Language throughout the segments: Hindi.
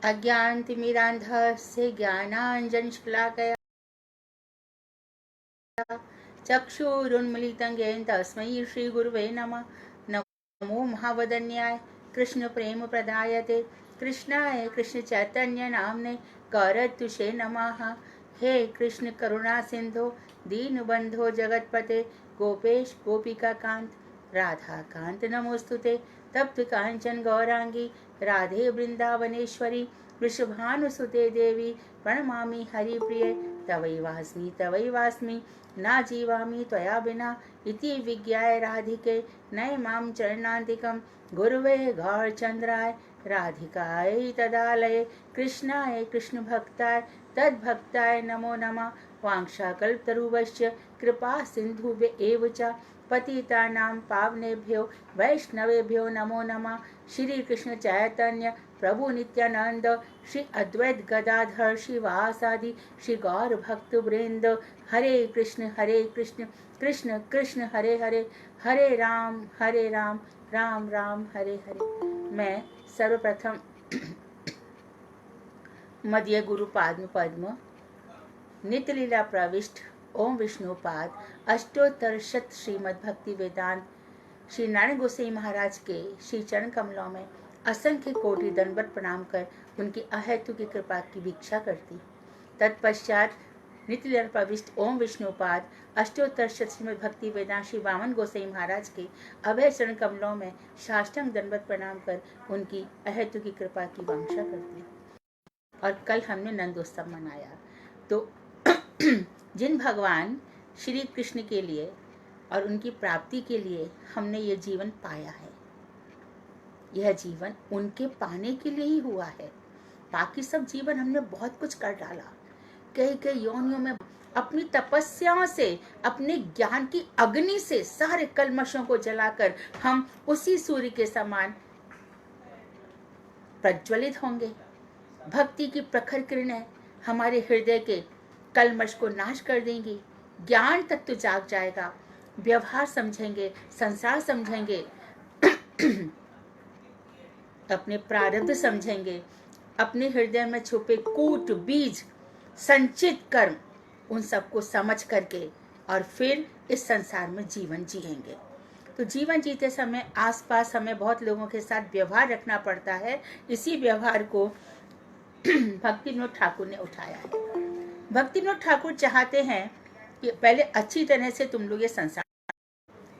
अज्ञानतिमिरान्धस्य ज्ञानाञ्जनशलाकया चक्षुरुन्मीलितं येन तस्मै श्रीगुरुवे नमः। नमो महावदन्याय कृष्ण प्रेम प्रदायते कृष्णाय कृष्ण चैतन्य नामने गौरतुषे नमः। हे कृष्ण करुणा सिंधो दीनबंधो जगतपते गोपेश गोपिका कांत राधा कांत नमोस्तुते। तप्त कांचन गौरांगी राधे वृंदावनेश्वरी वृषभानुसुते देवी प्रणमामि हरिप्रिये। तवैवास्मि ना जीवामि त्वया विना इति विज्ञाय राधिके नयमां चरणान्तिकं गुरुवे गौरचन्द्राय राधिकायै तदालये कृष्णाय कृष्णभक्ताय तद्भक्ताय नमो नमः। वाञ्छाकल्पतरुभ्यश्च कृपा सिन्धुभ्य एव च पतितानां पावनेभ्यो वैष्णवेभ्यो नमो नमः। श्री कृष्ण चैतन्य प्रभु नित्यानंद श्री अद्वैत गदाधर श्रीवासादि श्री गौर भक्त वृंद हरे कृष्ण कृष्ण कृष्ण हरे हरे हरे राम राम राम हरे हरे। मैं सर्वप्रथम मध्य गुरु पद्म नित्य लीला प्रविष्ट ओम विष्णुपाद अष्टोत्तर शत श्रीमद् भक्ति वेदांत श्री नारायण गोसाई महाराज के श्री चरण कमलों में असंख्य कोटि दंडवत प्रणाम कर उनकी अहेतु की कृपा की भिक्षा करती। तत्पश्चात नित्य लीला प्रविष्ट ओम विष्णुपाद अष्टोत्तर शत श्रीमद् भक्ति वेदांत श्री वामन गोसाई महाराज के अभय चरण कमलों में साष्टांग दंडवत प्रणाम कर उनकी अहेतु की कृपा की वांछा करती। और कल हमने नंदोत्सव मनाया, तो जिन भगवान श्री कृष्ण के लिए और उनकी प्राप्ति के लिए हमने ये जीवन पाया है, यह जीवन उनके पाने के लिए ही हुआ है। बाकी सब जीवन हमने बहुत कुछ कर डाला, कई योनियों में अपनी तपस्या से अपने ज्ञान की अग्नि से सारे कल्मशों को जलाकर हम उसी सूर्य के समान प्रज्वलित होंगे। भक्ति की प्रखर किरणें हमारे हृदय के कल्मश को नाश कर देंगी। ज्ञान तत्व जाग जाएगा, व्यवहार समझेंगे, संसार समझेंगे, अपने प्रारब्ध समझेंगे, अपने हृदय में छुपे कूट बीज संचित कर्म उन सबको समझ करके और फिर इस संसार में जीवन जिएंगे। तो जीवन जीते समय आसपास हमें बहुत लोगों के साथ व्यवहार रखना पड़ता है। इसी व्यवहार को भक्ति विनोद ठाकुर ने उठाया है। भक्ति विनोद ठाकुर चाहते हैं कि पहले अच्छी तरह से तुम लोग ये संसार,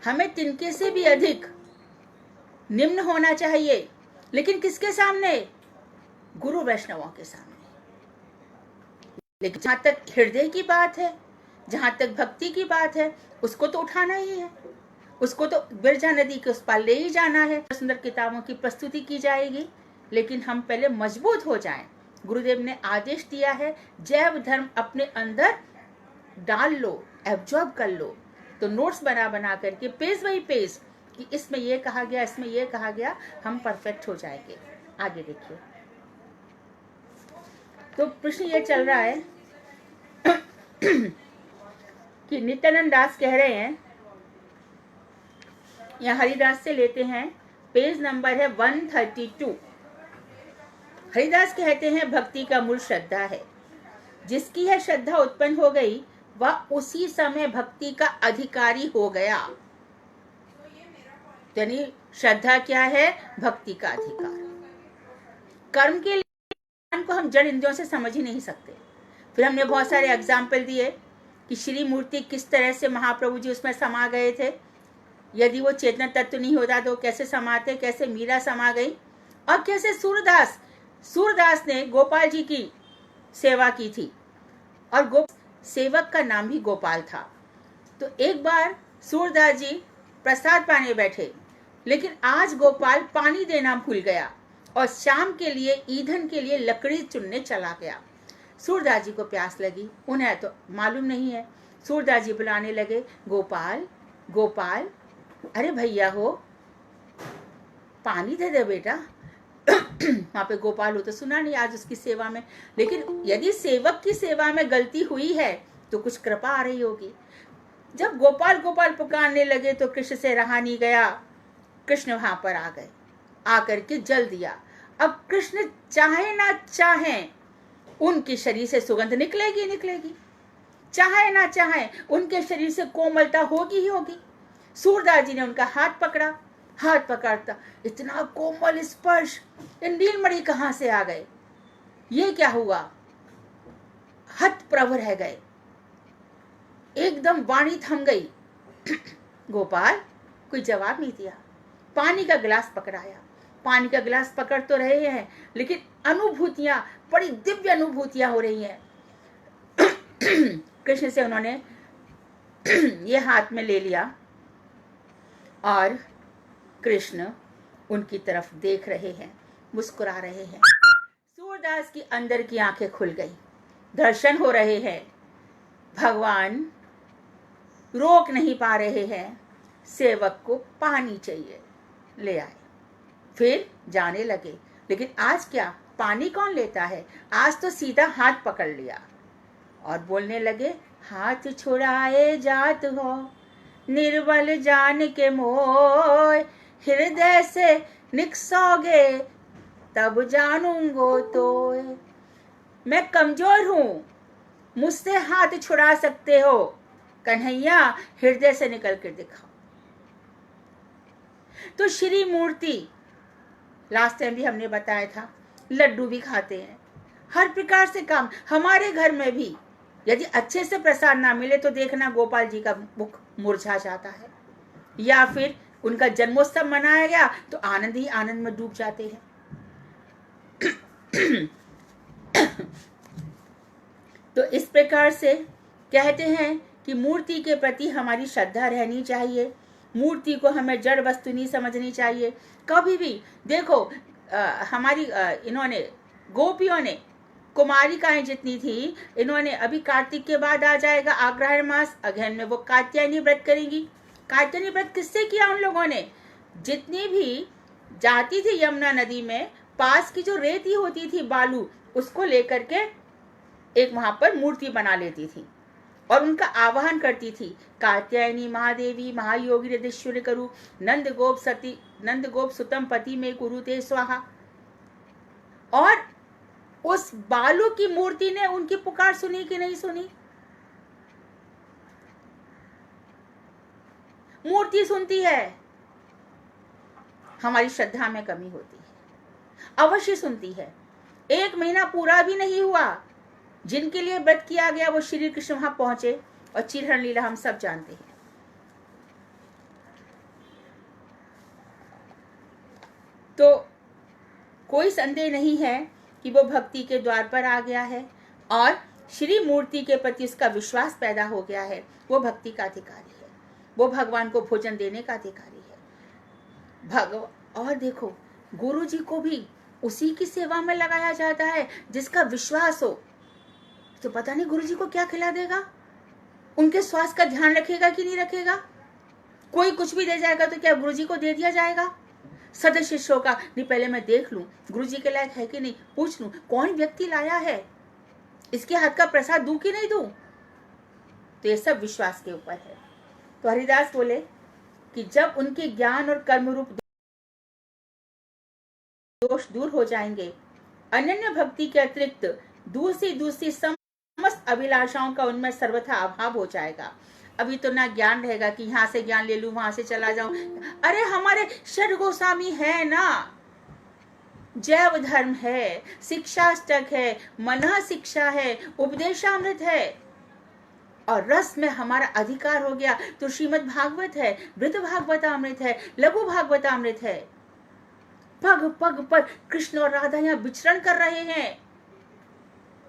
हमें तिनके से भी अधिक निम्न होना चाहिए, लेकिन किसके सामने? गुरु वैष्णवों के सामने। लेकिन जहां तक हृदय की बात है, जहां तक भक्ति की बात है, उसको तो उठाना ही है, उसको तो बिरजा नदी के उस पार ले ही जाना है। सुंदर किताबों की प्रस्तुति की जाएगी, लेकिन हम पहले मजबूत हो जाएं। गुरुदेव ने आदेश दिया है, जैव धर्म अपने अंदर डाल लो, एब्जॉर्ब कर लो। तो नोट्स बना करके पेज बाई पेज कि इसमें ये कहा गया, इसमें ये कहा गया, हम परफेक्ट हो जाएंगे। आगे देखिए, तो प्रश्न ये चल रहा है कि नित्यानंद दास कह रहे हैं, या हरिदास से लेते हैं, पेज नंबर है 132। हरिदास कहते हैं, भक्ति का मूल श्रद्धा है। जिसकी है श्रद्धा उत्पन्न हो गई, वह उसी समय भक्ति का अधिकारी हो गया। यानी श्रद्धा क्या है? भक्ति का अधिकार। कर्म के लिए को हम जड़ इंद्रियों से समझ ही नहीं सकते। फिर हमने बहुत सारे एग्जाम्पल दिए कि श्री मूर्ति किस तरह से महाप्रभु जी उसमें समा गए थे। यदि वो चेतन तत्व नहीं होता तो कैसे समाते, कैसे मीरा समा गई, और कैसे सूरदास ने गोपाल जी की सेवा की थी, और सेवक का नाम भी गोपाल था। तो एक बार सूरदास जी प्रसाद पाने बैठे, लेकिन आज गोपाल पानी देना भूल गया और शाम के लिए ईंधन के लिए लकड़ी चुनने चला गया। सूरदास जी को प्यास लगी, उन्हें तो मालूम नहीं है। सूरदास जी बुलाने लगे, गोपाल गोपाल, अरे भैया हो, पानी दे दे बेटा। वहां पे गोपाल हो तो सुना नहीं आज उसकी सेवा में, लेकिन यदि सेवक की सेवा में गलती हुई है तो कुछ कृपा आ रही होगी। जब गोपाल गोपाल पुकारने लगे तो कृष्ण से रहा नहीं गया। कृष्ण वहां पर आ गए, आकर के जल दिया। अब कृष्ण चाहे ना चाहे उनके शरीर से सुगंध निकलेगी निकलेगी, चाहे ना चाहे उनके शरीर से कोमलता होगी ही होगी। सूरदास जी ने उनका हाथ पकड़ा, हाथ पकड़ता इतना कोमल स्पर्श, नीलमणि कहां से आ गए, ये क्या हुआ, हतप्रभ रह गए, एकदम वाणी थम गई। गोपाल कोई जवाब नहीं दिया। पानी का गिलास पकड़ाया, पानी का गिलास पकड़ तो रहे हैं लेकिन अनुभूतियां, बड़ी दिव्य अनुभूतियां हो रही हैं। कृष्ण से उन्होंने ये हाथ में ले लिया और कृष्ण उनकी तरफ देख रहे हैं, मुस्कुरा रहे हैं। सूरदास की अंदर की आंखें खुल गई, दर्शन हो रहे हैं, भगवान रोक नहीं पा रहे हैं, सेवक को पानी चाहिए, ले आए, फिर जाने लगे। लेकिन आज क्या, पानी कौन लेता है, आज तो सीधा हाथ पकड़ लिया और बोलने लगे, हाथ छुड़ाए जात हो निर्बल जान के मोय, हृदय से निकसोगे तब जानूंगो तोय। मैं कमजोर हूं, मुझसे हाथ छुड़ा सकते हो, कन्हैया हृदय से निकल कर दिखाओ। तो श्री मूर्ति लास्ट टाइम भी हमने बताया था, लड्डू भी खाते हैं, हर प्रकार से काम। हमारे घर में भी यदि अच्छे से प्रसाद ना मिले तो देखना गोपाल जी का मुख मुरझा जाता है, या फिर उनका जन्मोत्सव मनाया गया तो आनंद ही आनंद में डूब जाते हैं। तो इस प्रकार से कहते हैं कि मूर्ति के प्रति हमारी श्रद्धा रहनी चाहिए, मूर्ति को हमें जड़ वस्तु नहीं समझनी चाहिए कभी भी। देखो हमारी इन्होंने गोपियों ने, कुमारिकाएं जितनी थी, इन्होंने अभी कार्तिक के बाद आ जाएगा आग्रहण मास, अगहन में वो कात्यायनी व्रत करेंगी। कात्यायनी व्रत किससे किया उन लोगों ने, जितनी भी जाती थी यमुना नदी में, पास की जो रेती होती थी बालू, उसको लेकर के एक वहां पर मूर्ति बना लेती थी और उनका आवाहन करती थी, कात्यायनी महादेवी महायोगी हृदयेश्वरी करु, नंद गोप सुतम पति में कुरुते स्वाहा। और उस बालू की मूर्ति ने उनकी पुकार सुनी कि नहीं सुनी? मूर्ति सुनती है, हमारी श्रद्धा में कमी होती है, अवश्य सुनती है। 1 महीना पूरा भी नहीं हुआ, जिनके लिए व्रत किया गया वो श्री कृष्ण वहां पहुंचे, और चिरहरण लीला हम सब जानते हैं। तो कोई संदेह नहीं है कि वो भक्ति के द्वार पर आ गया है और श्री मूर्ति के प्रति उसका विश्वास पैदा हो गया है, वो भक्ति का अधिकारी है, वो भगवान को भोजन देने का अधिकारी है। और देखो, गुरु जी को भी उसी की सेवा में लगाया जाता है जिसका विश्वास हो। तो पता नहीं गुरु जी को क्या खिला देगा, उनके स्वास्थ्य का ध्यान रखेगा कि नहीं रखेगा। कोई कुछ भी दे जाएगा तो क्या गुरु जी को दे दिया जाएगा? सदस्य शिष्यों का नहीं, पहले मैं देख लूं गुरु जी के लायक है कि नहीं, पूछ लूं कौन व्यक्ति लाया है, इसके हाथ का प्रसाद दूं कि नहीं दूं। तो ये सब विश्वास के ऊपर है। तो हरिदास बोले कि जब उनके ज्ञान और कर्म रूप दोष दूर हो जाएंगे, अनन्य भक्ति के अतिरिक्त दूसरी समस्त अभिलाषाओं का उनमें सर्वथा अभाव हो जाएगा। अभी तो ना ज्ञान रहेगा कि यहाँ से ज्ञान ले लूं, वहां से चला जाऊं। अरे हमारे षड गोस्वामी है ना, जैव धर्म है, शिक्षाष्टक है, मनः शिक्षा है, उपदेशामृत है, और रस में हमारा अधिकार हो गया तो श्रीमद् भागवत है, वृद्ध भागवतामृत है, लघु भागवतामृत है। पग पग पर कृष्ण और राधा यहाँ विचरण कर रहे हैं,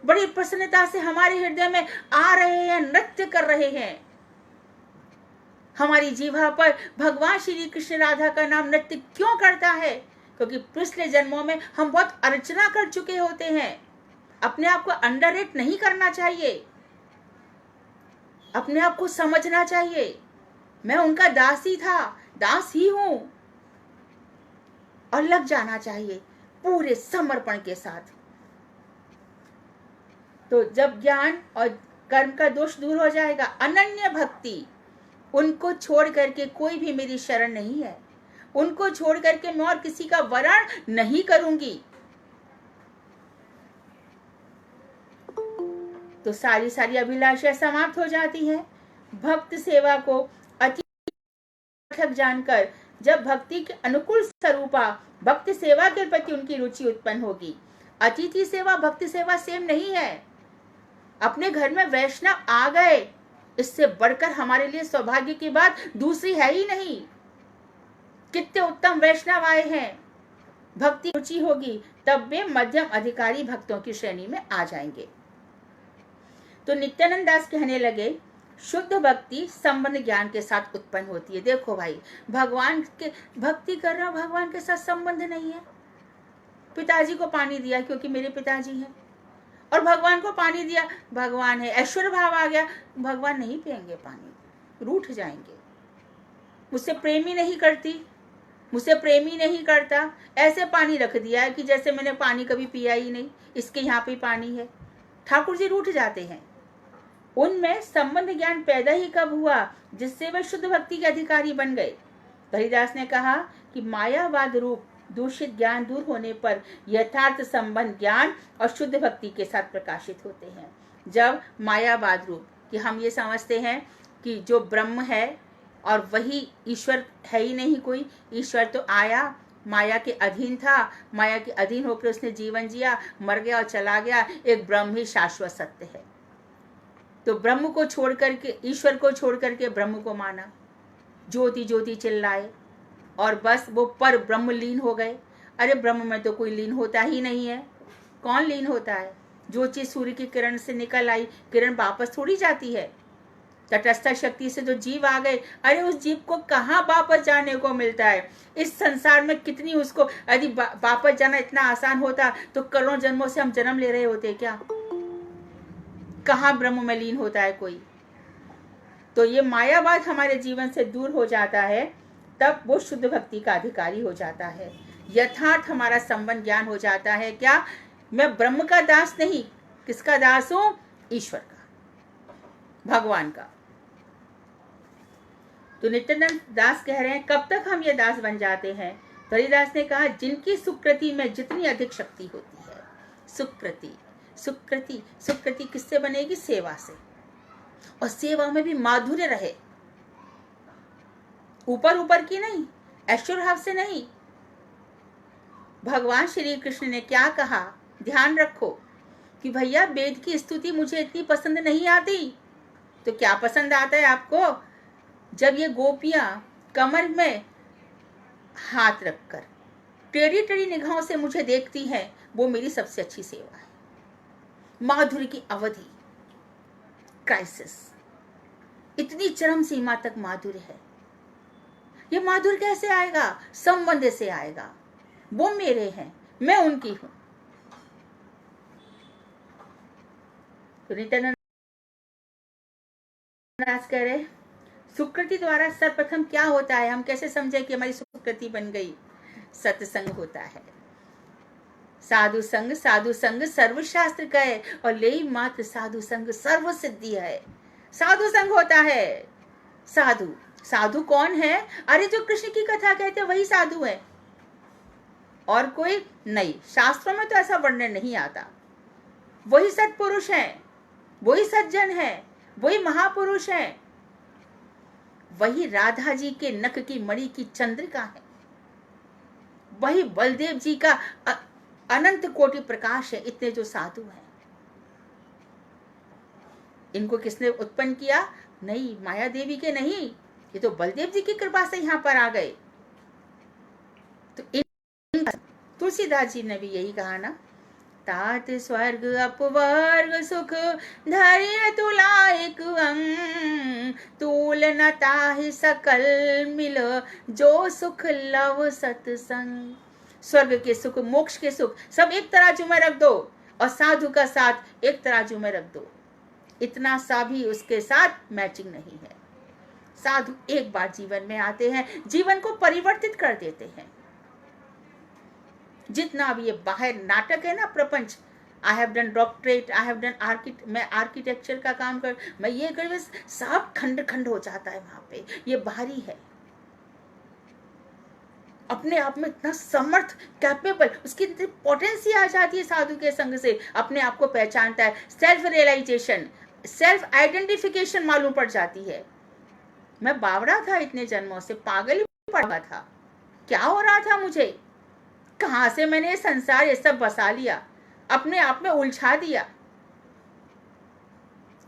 बड़ी प्रसन्नता से हमारे हृदय में आ रहे हैं, नृत्य कर रहे हैं। हमारी जीवा पर भगवान श्री कृष्ण राधा का नाम नृत्य क्यों करता है? क्योंकि पिछले जन्मों में हम बहुत अर्चना कर चुके होते हैं। अपने आप को अंडररेट नहीं करना चाहिए, अपने आप को समझना चाहिए, मैं उनका दास ही था, दास ही हूं, और लग जाना चाहिए पूरे समर्पण के साथ। तो जब ज्ञान और कर्म का दोष दूर हो जाएगा, अनन्य भक्ति, उनको छोड़ करके कोई भी मेरी शरण नहीं है, उनको छोड़ करके मैं और किसी का वरण नहीं करूंगी। तो सारी सारी अभिलाषा समाप्त हो जाती है। भक्त सेवा को अति जानकर जब भक्ति के अनुकूल स्वरूपा भक्ति सेवा के प्रति उनकी रुचि उत्पन्न होगी। अतिथि सेवा भक्ति सेवा सेम नहीं है। अपने घर में वैष्णव आ गए, इससे बढ़कर हमारे लिए सौभाग्य की बात दूसरी है ही नहीं। कितने उत्तम वैष्णव आए हैं, भक्ति रुचि होगी तब वे मध्यम अधिकारी भक्तों की श्रेणी में आ जाएंगे। तो नित्यानंद दास कहने लगे, शुद्ध भक्ति संबंध ज्ञान के साथ उत्पन्न होती है। देखो भाई, भगवान के भक्ति कर रहा, भगवान के साथ संबंध नहीं है। पिताजी को पानी दिया क्योंकि मेरे पिताजी हैं, और भगवान को पानी दिया, भगवान है। ऐश्वर्य भाव आ गया, भगवान नहीं पिएंगे पानी, रूठ जाएंगे। मुझसे प्रेमी नहीं करती, मुझसे प्रेमी नहीं करता, ऐसे पानी रख दिया है कि जैसे मैंने पानी कभी पिया ही नहीं, इसके यहाँ पे पानी है। ठाकुर जी रूठ जाते हैं। उनमें संबंध ज्ञान पैदा ही कब हुआ, जिससे वे शुद्ध भक्ति के अधिकारी बन गए। हरिदास ने कहा कि मायावाद रूप दूषित ज्ञान दूर होने पर यथार्थ संबंध ज्ञान और शुद्ध भक्ति के साथ प्रकाशित होते हैं। जब मायावाद रूप कि हम ये समझते हैं कि जो ब्रह्म है और वही ईश्वर है ही नहीं कोई, ईश्वर तो आया, माया के अधीन था, माया के अधीन होकर उसने जीवन जिया, मर गया और चला गया, एक ब्रह्म ही शाश्वत सत्य है। तो ब्रह्म को छोड़ करके, ईश्वर को छोड़ करके ब्रह्म को माना, ज्योति ज्योति चिल्लाए और बस वो पर ब्रह्म लीन हो गए। अरे ब्रह्म में तो कोई लीन होता ही नहीं है। कौन लीन होता है? जो चीज सूर्य की किरण से निकल आई, किरण वापस थोड़ी जाती है। तटस्थ शक्ति से जो जीव आ गए, अरे उस जीव को कहाँ वापस जाने को मिलता है? इस संसार में कितनी उसको, यदि वापस जाना इतना आसान होता तो करोड़ों जन्मों से हम जन्म ले रहे होते क्या? कहाँ ब्रह्म में लीन होता है कोई? तो ये मायावाद हमारे जीवन से दूर हो जाता है, तब वो शुद्ध भक्ति का अधिकारी हो जाता है। यथार्थ हमारा संबंध ज्ञान हो जाता है। क्या मैं ब्रह्म का दास नहीं, किसका दास हूं? ईश्वर का, भगवान का। तो नित्यानंद दास कह रहे हैं, कब तक हम ये दास बन जाते हैं? हरिदास ने कहा, जिनकी सुकृति में जितनी अधिक शक्ति होती है। सुकृति सुकृति सुकृति किससे बनेगी? सेवा से, और सेवा में भी माधुर्य रहे, ऊपर ऊपर की नहीं, ऐश्वर्य भाव से नहीं। भगवान श्री कृष्ण ने क्या कहा, ध्यान रखो कि भैया वेद की स्तुति मुझे इतनी पसंद नहीं आती, तो क्या पसंद आता है आपको? जब ये गोपियां कमर में हाथ रखकर टेढ़ी टेढ़ी निगाहों से मुझे देखती हैं, वो मेरी सबसे अच्छी सेवा है। माधुर्य की अवधि, क्राइसिस, इतनी चरम सीमा तक माधुर्य है। ये माधुर्य कैसे आएगा? संबंध से आएगा। वो मेरे हैं, मैं उनकी हूं। तो नित्यानंद दास कह रहे, सुकृति द्वारा सर्वप्रथम क्या होता है? हम कैसे समझे कि हमारी सुकृति बन गई? सत्संग होता है। साधु संग सर्वशास्त्र कहे, और ले मात्र साधु संग सर्व सिद्धि है। साधु संग होता है। साधु साधु कौन है? अरे जो कृष्ण की कथा कहते वही साधु है, और कोई नहीं। शास्त्रों में तो ऐसा वर्णन नहीं आता। वही सत्पुरुष है, वही सज्जन है, वही महापुरुष है, वही राधा जी के नख की मणि की चंद्रिका है, वही बलदेव जी का अनंत कोटि प्रकाश है। इतने जो साधु हैं, इनको किसने उत्पन्न किया? नहीं, माया देवी के नहीं, ये तो बलदेव जी की कृपा से यहाँ पर आ गए। तो तुलसीदास जी ने भी यही कहा ना, तात स्वर्ग अपवर्ग सुख धैर्य तुलायक अंग, तूल न ताहि सकल मिल जो सुख लव सत्संग। स्वर्ग के सुख, मोक्ष के सुख सब एक तराजू में रख दो, और साधु का साथ एक तराजू में रख दो, इतना सा भी उसके साथ मैचिंग नहीं है। साधु एक बार जीवन में आते हैं, जीवन को परिवर्तित कर देते हैं। जितना भी ये बाहर नाटक है ना, प्रपंच, I have done doctorate, I have done मैं आर्किटेक्चर का काम कर, मैं ये कर, सब खंड खंड हो जाता है वहां पे। ये बाहरी है, अपने आप में इतना समर्थ, कैपेबल, उसकी इतनी पोटेंसी आ जाती है साधु के संग से, अपने आप को पहचानता है, सेल्फ रियलाइजेशन, सेल्फ आइडेंटिफिकेशन मालूम पड़ जाती है। मैं बावरा था इतने जन्मों से, पागल ही पड़ा था, क्या हो रहा था मुझे, कहां से मैंने ये संसार ये सब बसा लिया, अपने आप में उलझा दिया।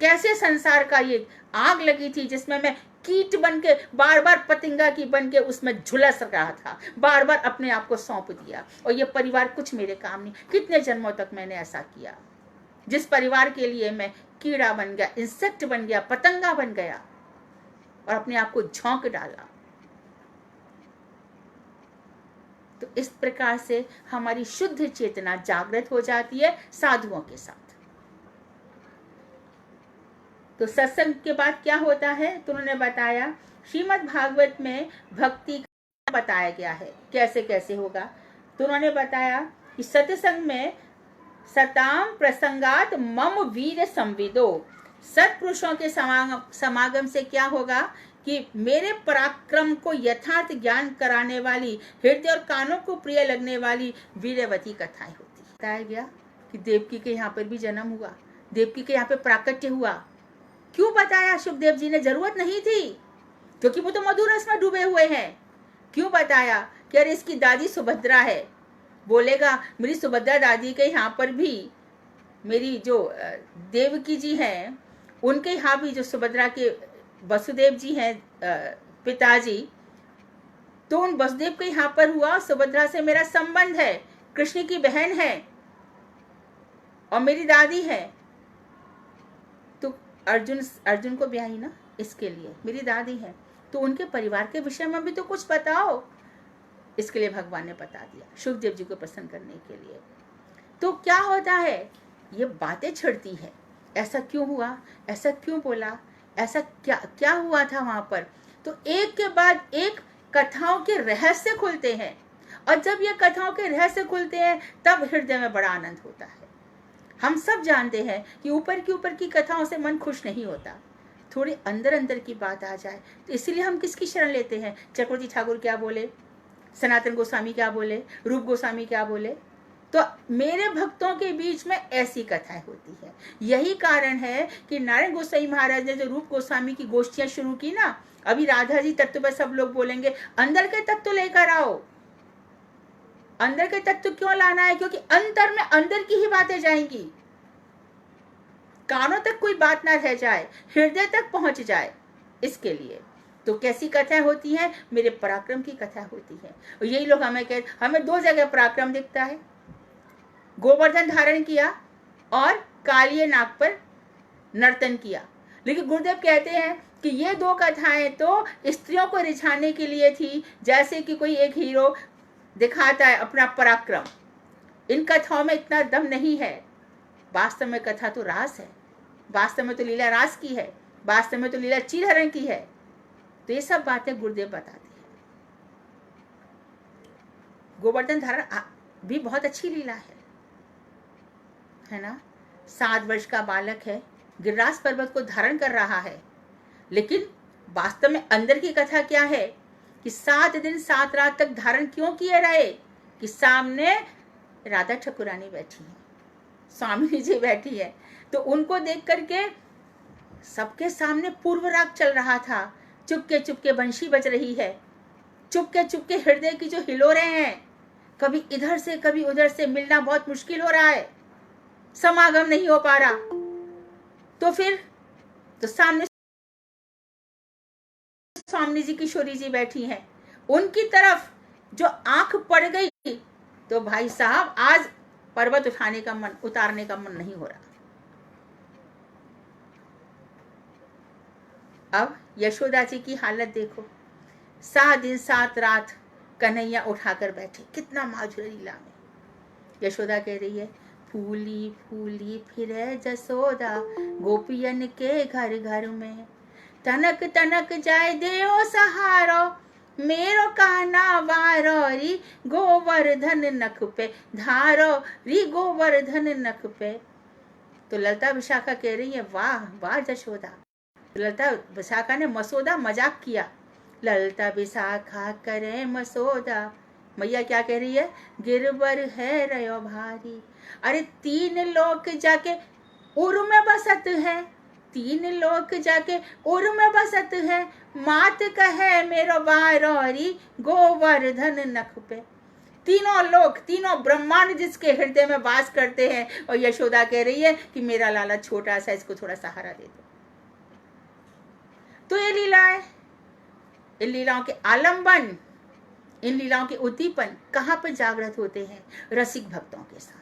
कैसे संसार का ये आग लगी थी जिसमें मैं कीट बन के, बार बार पतंगा की बन के उसमें झुलस रहा था, बार बार अपने आप को सौंप दिया, और ये परिवार कुछ मेरे काम नहीं। कितने जन्मों तक मैंने ऐसा किया, जिस परिवार के लिए मैं कीड़ा बन गया, इंसेक्ट बन गया, पतंगा बन गया, और अपने आप को झोंक डाला। तो इस प्रकार से हमारी शुद्ध चेतना जागृत हो जाती है साधुओं के साथ। तो सत्संग के बाद क्या होता है, तो उन्होंने बताया, श्रीमद् भागवत में भक्ति का बताया गया है कैसे कैसे होगा। तो उन्होंने बताया कि सत्संग में सताम प्रसंगात मम वीर संविदो, सत्पुरुषों के समागम से क्या होगा कि मेरे पराक्रम को यथार्थ ज्ञान कराने वाली, हृदय और कानों को प्रिय लगने वाली वीरवती कथाएं होती है। बताया गया कि देवकी के यहाँ पर भी जन्म हुआ, देवकी के यहाँ पे प्राकट्य हुआ। क्यों बताया सुखदेव जी ने, जरूरत नहीं थी, क्योंकि वो तो मधुर रस में डूबे हुए हैं। क्यों बताया कि अरे इसकी दादी सुभद्रा है, बोलेगा मेरी सुभद्रा दादी के यहाँ पर भी, मेरी जो देवकी जी हैं उनके यहाँ भी, जो सुभद्रा के वसुदेव जी हैं पिताजी, तो उन वसुदेव के यहाँ पर हुआ, सुभद्रा से मेरा संबंध है, कृष्ण की बहन है और मेरी दादी है। तो अर्जुन को ब्याही ना, इसके लिए मेरी दादी है, तो उनके परिवार के विषय में भी तो कुछ बताओ। इसके लिए भगवान ने बता दिया, सुखदेव जी को प्रसन्न करने के लिए। तो क्या होता है, ये बातें छिड़ती है, ऐसा क्यों हुआ, ऐसा क्यों बोला, ऐसा क्या हुआ था वहां पर। तो एक के बाद एक कथाओं के रहस्य खुलते हैं, और जब ये कथाओं के रहस्य खुलते हैं तब हृदय में बड़ा आनंद होता है। हम सब जानते हैं कि ऊपर की कथाओं से मन खुश नहीं होता, थोड़ी अंदर की बात आ जाए, तो इसीलिए हम किसकी शरण लेते हैं। चक्रवर्ती ठाकुर क्या बोले, सनातन गोस्वामी क्या बोले, रूप गोस्वामी क्या बोले। तो मेरे भक्तों के बीच में ऐसी कथाएं होती है। यही कारण है कि नारायण गोसाई महाराज ने जो रूप गोस्वामी की गोष्ठियां शुरू की ना, अभी राधा जी तत्व पर सब लोग बोलेंगे अंदर के तत्व लेकर आओ। अंदर के तत्व क्यों लाना है, क्योंकि अंतर में अंदर की ही बातें जाएंगी, कानों तक कोई बात ना रह जाए, हृदय तक पहुंच जाए, इसके लिए। तो कैसी कथाएं होती हैं, मेरे पराक्रम की कथा होती है। और यही लोग हमें दो जगह पराक्रम दिखता है, गोवर्धन धारण किया और कालिये नाग पर नर्तन किया। लेकिन गुरुदेव कहते हैं कि ये दो कथाएं तो स्त्रियों को रिझाने के लिए थी, जैसे कि कोई एक हीरो दिखाता है अपना पराक्रम। इन कथाओं में इतना दम नहीं है, वास्तव में कथा तो रास है, वास्तव में तो लीला रास की है, वास्तव में तो लीला चीरहरण की है। तो ये सब बातें गुरुदेव बताते हैं। गोवर्धन धारण भी बहुत अच्छी लीला है ना। 7 वर्ष का बालक है, गिरिराज पर्वत को धारण कर रहा है, लेकिन वास्तव में अंदर की कथा क्या है कि 7 दिन 7 रात तक धारण क्यों किए रहे, कि सामने राधा ठाकुरानी बैठी है, स्वामी जी बैठी है, तो उनको देख करके सबके सामने पूर्व राग चल रहा था, चुपके चुपके बंशी बज रही है, चुपके चुपके हृदय की जो हिलोरे हैं, कभी इधर से कभी उधर से, मिलना बहुत मुश्किल हो रहा है, समागम नहीं हो पा रहा। तो फिर तो सामने स्वामी जी किशोरी जी बैठी हैं, उनकी तरफ जो आंख पड़ गई, तो भाई साहब आज पर्वत उतारने का मन नहीं हो रहा। अब यशोदा जी की हालत देखो, 7 दिन 7 रात कन्हैया उठाकर बैठे, कितना माधुर्य लीला में। यशोदा कह रही है, फूली फूली फिरे जसोदा गोपियन के घर घर में, तनक तनक जाए देओ सहारो, मेरो काना वारो री गोवर्धन नख पे धारो, री गोवर्धन नख पे। तो ललता विशाखा कह रही है, वाह वाह जशोदा। ललता विशाखा ने मसोदा मजाक किया, ललता विशाखा करे मसोदा, मैया क्या कह रही है? गिरबर है रयो भारी। अरे 3 लोक जाके उर में बसत है, 3 लोक जाके उर में बसत है, मात कहे मेरो बारोरी गोवर्धन नख पे। तीनों लोक, तीनों ब्रह्मांड जिसके हृदय में वास करते हैं, और यशोदा कह रही है कि मेरा लाला छोटा सा, इसको थोड़ा सहारा दे दो। तो ये लीला है, इन लीलाओं के आलंबन, इन लीलाओं के उद्दीपन कहां पर जागृत होते हैं? रसिक भक्तों के साथ।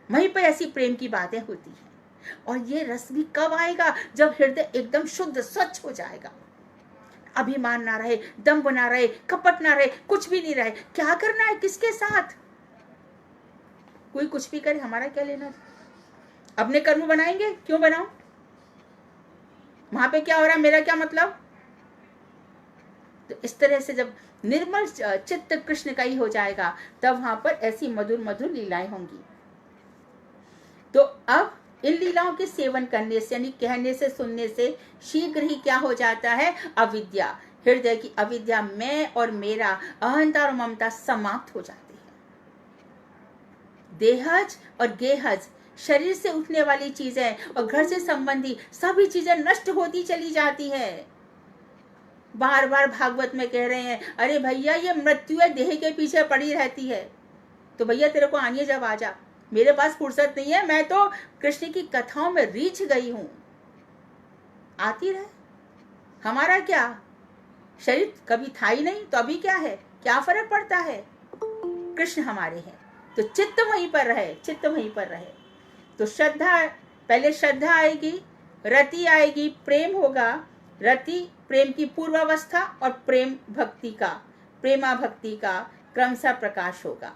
वहीं पर ऐसी प्रेम की बातें होती हैं। और ये रस भी कब आएगा? जब हृदय एकदम शुद्ध स्वच्छ हो जाएगा, अभिमान ना रहे, दंभ ना रहे, कपट ना रहे, कुछ भी नहीं रहे। क्या करना है किसके साथ? कोई कुछ भी करे, हमारा क्या लेना? अपने कर्म बनाएंगे, क्यों बनाओ? वहां पे क्या हो रहा है, मेरा क्या मतलब? तो इस तरह से जब निर्मल चित्त कृष्ण का ही हो जाएगा, तब वहां पर ऐसी मधुर मधुर लीलाएं होंगी। तो अब इन लीलाओं के सेवन करने से, यानी कहने से, सुनने से शीघ्र ही क्या हो जाता है? अविद्या, हृदय की अविद्या, मैं और मेरा, अहंता और ममता समाप्त हो जाती है। देहज और गेहज, शरीर से उठने वाली चीजें और घर से संबंधी सभी चीजें नष्ट होती चली जाती है। बार बार भागवत में कह रहे हैं, अरे भैया ये मृत्यु है, देह के पीछे पड़ी रहती है। तो भैया तेरे को आनी है जब आ जा, मेरे पास फुर्सत नहीं है, मैं तो कृष्ण की कथाओं में रीछ गई हूं। आती रहे, हमारा क्या? शरीर कभी था ही नहीं, तो अभी क्या है? क्या फर्क पड़ता है? कृष्ण हमारे हैं, तो चित्त वहीं पर रहे, चित्त वहीं पर रहे। तो श्रद्धा, पहले श्रद्धा आएगी, रति आएगी, प्रेम होगा, रति प्रेम की पूर्वावस्था, और प्रेम भक्ति का, प्रेमा भक्ति का क्रमशः प्रकाश होगा।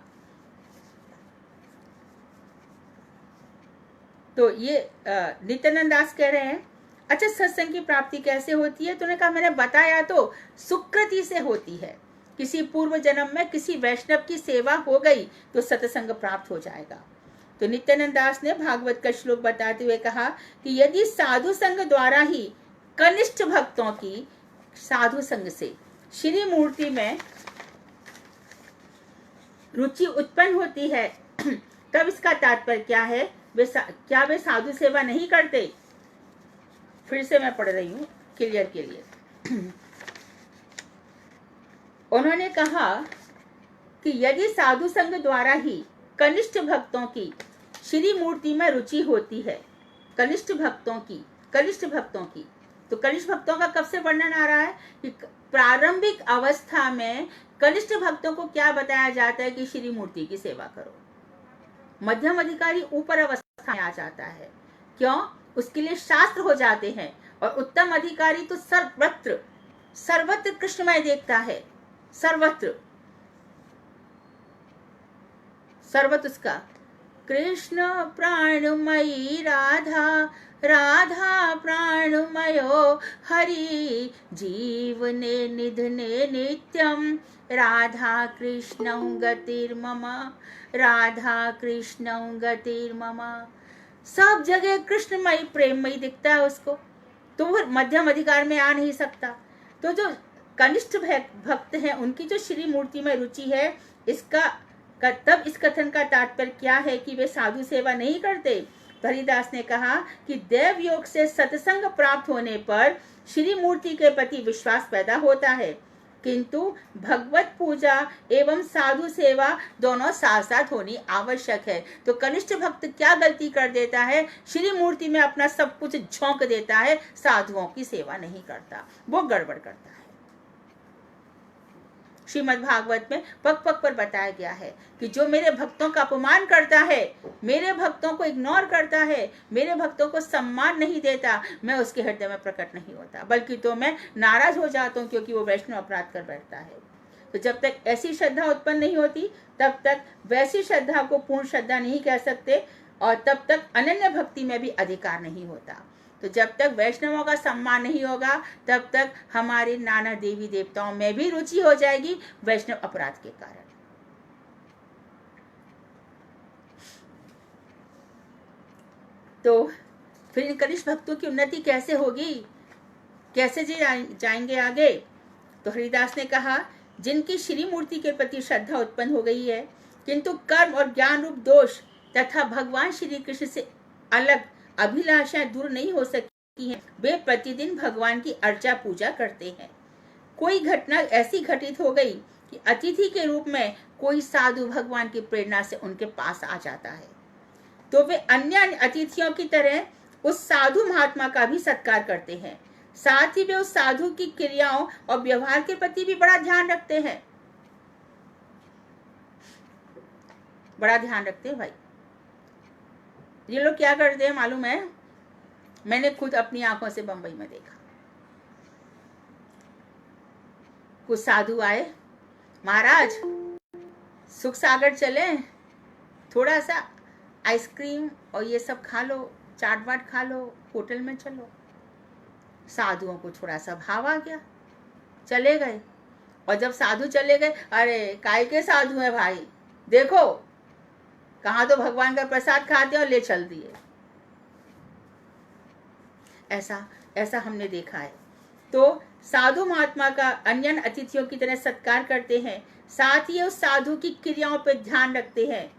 तो ये नित्यानंद दास कह रहे हैं, अच्छा सत्संग की प्राप्ति कैसे होती है? तूने कहा मैंने बताया, तो सुकृति से होती है। किसी पूर्व जन्म में किसी वैष्णव की सेवा हो गई तो सत्संग प्राप्त हो जाएगा। तो नित्यानंद दास ने भागवत का श्लोक बताते हुए कहा कि यदि साधु संग द्वारा ही कनिष्ठ भक्तों की, साधु संग से श्री मूर्ति में रुचि उत्पन्न होती है, तब इसका तात्पर्य क्या है? क्या वे साधु सेवा नहीं करते? फिर से मैं पढ़ रही हूं क्लियर के लिए। उन्होंने कहा कि यदि साधु संग द्वारा ही कनिष्ठ भक्तों की श्री मूर्ति में रुचि होती है, कनिष्ठ भक्तों की, कनिष्ठ भक्तों की, तो कनिष्ठ भक्तों का कब से वर्णन आ रहा है? कि प्रारंभिक अवस्था में कनिष्ठ भक्तों को क्या बताया जाता है? कि श्री मूर्ति की सेवा करो। मध्यम अधिकारी ऊपर अवस्था में आ जाता है, क्यों? उसके लिए शास्त्र हो जाते हैं, और उत्तम अधिकारी तो सर्वत्र सर्वत्र कृष्णमय देखता है, सर्वत्र सर्वत्र उसका कृष्ण प्राणमयी राधा, राधा प्राणमयो हरि, जीवने निधने नित्यम, राधा कृष्णौ गतिर्मम, राधा कृष्णौ गतिर्मम। सब जगह कृष्णमयी प्रेममयी दिखता है उसको, तो वो मध्यम अधिकार में आ नहीं सकता। तो जो कनिष्ठ भक्त हैं, उनकी जो श्री मूर्ति में रुचि है, इसका तब इस कथन का तात्पर्य क्या है कि वे साधु सेवा नहीं करते? हरिदास ने कहा कि देव योग से सत्संग प्राप्त होने पर श्री मूर्ति के प्रति विश्वास पैदा होता है, किंतु भगवत पूजा एवं साधु सेवा दोनों साथ साथ होनी आवश्यक है। तो कनिष्ठ भक्त क्या गलती कर देता है? श्री मूर्ति में अपना सब कुछ झोंक देता है, साधुओं की सेवा नहीं करता, वो गड़बड़ करता है। श्रीमद् भागवत में पग पग पर बताया गया है कि जो मेरे भक्तों का अपमान करता है, मेरे भक्तों को इग्नोर करता है, मेरे भक्तों को सम्मान नहीं देता, मैं उसके हृदय में प्रकट नहीं होता, बल्कि तो मैं नाराज हो जाता हूँ, क्योंकि वो वैष्णव अपराध कर बैठता है। तो जब तक ऐसी श्रद्धा उत्पन्न नहीं होती, तब तक वैसी श्रद्धा को पूर्ण श्रद्धा नहीं कह सकते, और तब तक अनन्य भक्ति में भी अधिकार नहीं होता। तो जब तक वैष्णवों का सम्मान नहीं होगा, तब तक हमारे नाना देवी देवताओं में भी रुचि हो जाएगी, वैष्णव अपराध के कारण। तो फिर इन कनिष्ठ भक्तों की उन्नति कैसे होगी, कैसे जी जाएंगे आगे? तो हरिदास ने कहा जिनकी श्री मूर्ति के प्रति श्रद्धा उत्पन्न हो गई है, किंतु कर्म और ज्ञान रूप दोष तथा भगवान श्री कृष्ण से अलग अभिलाषाएं दूर नहीं हो सकी हैं, वे प्रतिदिन भगवान की अर्चा पूजा करते हैं। कोई घटना ऐसी घटित हो गई कि अतिथि के रूप में कोई साधु भगवान की प्रेरणा से उनके पास आ जाता है, तो वे अन्य अतिथियों की तरह उस साधु महात्मा का भी सत्कार करते हैं। साथ ही वे उस साधु की क्रियाओं और व्यवहार के प्रति भी बड़ा ध्यान रखते हैं। बड़ा ध्यान रखते हैं भाई। ये लोग क्या करते हैं मालूम है? मैंने खुद अपनी आंखों से बंबई में देखा। कुछ साधु आए, महाराज सुख सागर चले, थोड़ा सा आइसक्रीम और ये सब खा लो, चाट वाट खा लो, होटल में चलो। साधुओं को थोड़ा सा भाव आ गया, चले गए। और जब साधु चले गए, अरे काय के साधु है भाई, देखो कहाँ तो भगवान का प्रसाद खाते और ले चल दिए। ऐसा हमने देखा है। तो साधु महात्मा का अन्य अतिथियों की तरह सत्कार करते हैं, साथ ही उस साधु की क्रियाओं पर ध्यान रखते हैं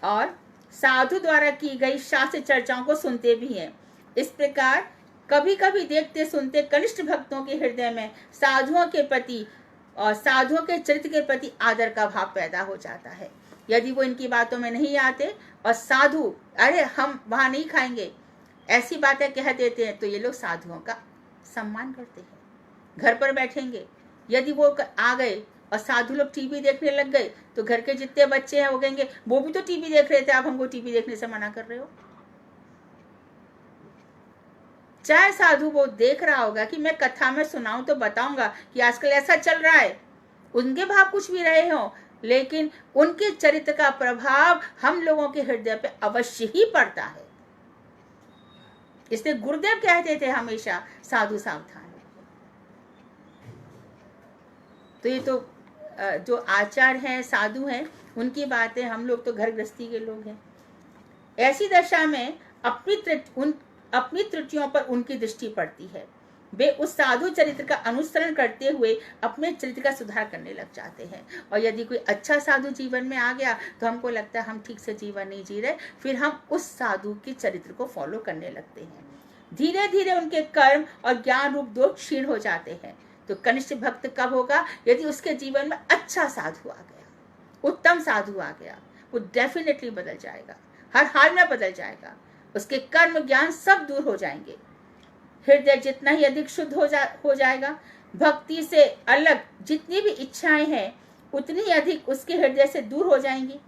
और साधु द्वारा की गई शास्त्र चर्चाओं को सुनते भी हैं। इस प्रकार कभी कभी देखते सुनते कनिष्ठ भक्तों के हृदय में साधुओं के प्रति और साधुओं के चरित्र के प्रति आदर का भाव पैदा हो जाता है। यदि वो इनकी बातों में नहीं आते और साधु अरे हम वहां नहीं खाएंगे ऐसी बातें कह देते हैं, तो ये लोग साधुओं का सम्मान करते हैं। घर पर बैठेंगे, यदि वो आ गए और साधु लोग टीवी देखने लग गए, तो घर के जितने बच्चे हैं वो कहेंगे वो भी तो टीवी देख रहे थे, आप हमको टीवी देखने से मना कर रहे हो। चाहे साधु वो देख रहा होगा कि मैं कथा में सुनाऊं तो बताऊंगा कि आजकल ऐसा चल रहा है, उनके भाव कुछ भी रहे हो, लेकिन उनके चरित्र का प्रभाव हम लोगों के हृदय पे अवश्य ही पड़ता है। इसलिए गुरुदेव कहते थे हमेशा साधु सावधान। तो ये तो जो आचार हैं, साधु हैं, उनकी बातें, हम लोग तो घर गृहस्थी के लोग हैं। ऐसी दशा में अपनी त्रुटियों पर उनकी दृष्टि पड़ती है। वे उस साधु चरित्र का अनुसरण करते हुए अपने चरित्र का सुधार करने लग जाते हैं। और यदि कोई अच्छा साधु जीवन में आ गया तो हमको लगता है हम ठीक से जीवन नहीं जी रहे, फिर हम उस साधु के चरित्र को फॉलो करने लगते हैं। धीरे धीरे उनके कर्म और ज्ञान रूप दोष क्षीण हो जाते हैं। तो कनिष्ठ भक्त कब होगा? यदि उसके जीवन में अच्छा साधु आ गया, उत्तम साधु आ गया, वो डेफिनेटली बदल जाएगा, हर हाल में बदल जाएगा। उसके कर्म ज्ञान सब दूर हो जाएंगे। हृदय जितना ही अधिक शुद्ध हो जाएगा, भक्ति से अलग जितनी भी इच्छाएं हैं उतनी ही अधिक उसके हृदय से दूर हो जाएंगी।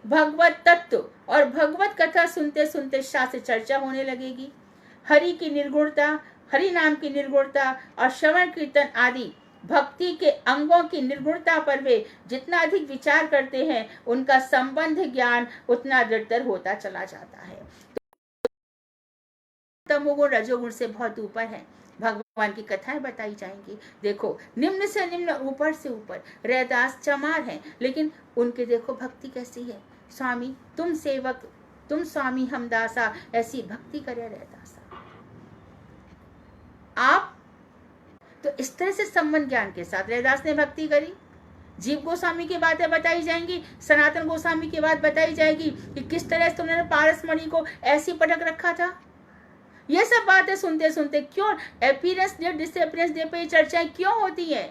भगवत तत्व और भगवत कथा सुनते सुनते शास्त्र चर्चा होने लगेगी। हरि की निर्गुणता, हरि नाम की निर्गुणता और श्रवण कीर्तन आदि भक्ति के अंगों की निर्गुणता पर वे जितना अधिक विचार करते हैं, उनका संबंध ज्ञान उतना दृढ़तर होता चला जाता है। तमोगुण रजोगुण से बहुत ऊपर है। भगवान की कथाएं बताई जाएंगी। देखो, निम्न से निम्न, ऊपर से ऊपर रैदास चमार हैं, लेकिन उनके देखो भक्ति कैसी है। स्वामी तुम सेवक, तुम स्वामी हम दासा, ऐसी भक्ति करे रैदासा। आप तो इस तरह से संबंध ज्ञान के साथ रैदास ने भक्ति करी। जीव गोस्वामी की बातें बताई जाएंगी, सनातन गोस्वामी की बात बताई जाएगी कि किस तरह से उन्होंने पारसमणि को ऐसी पटक रखा था। ये सब बातें सुनते सुनते क्यों अपीयरेंस डे, डिसअपीयरेंस डे पे चर्चाएं क्यों होती है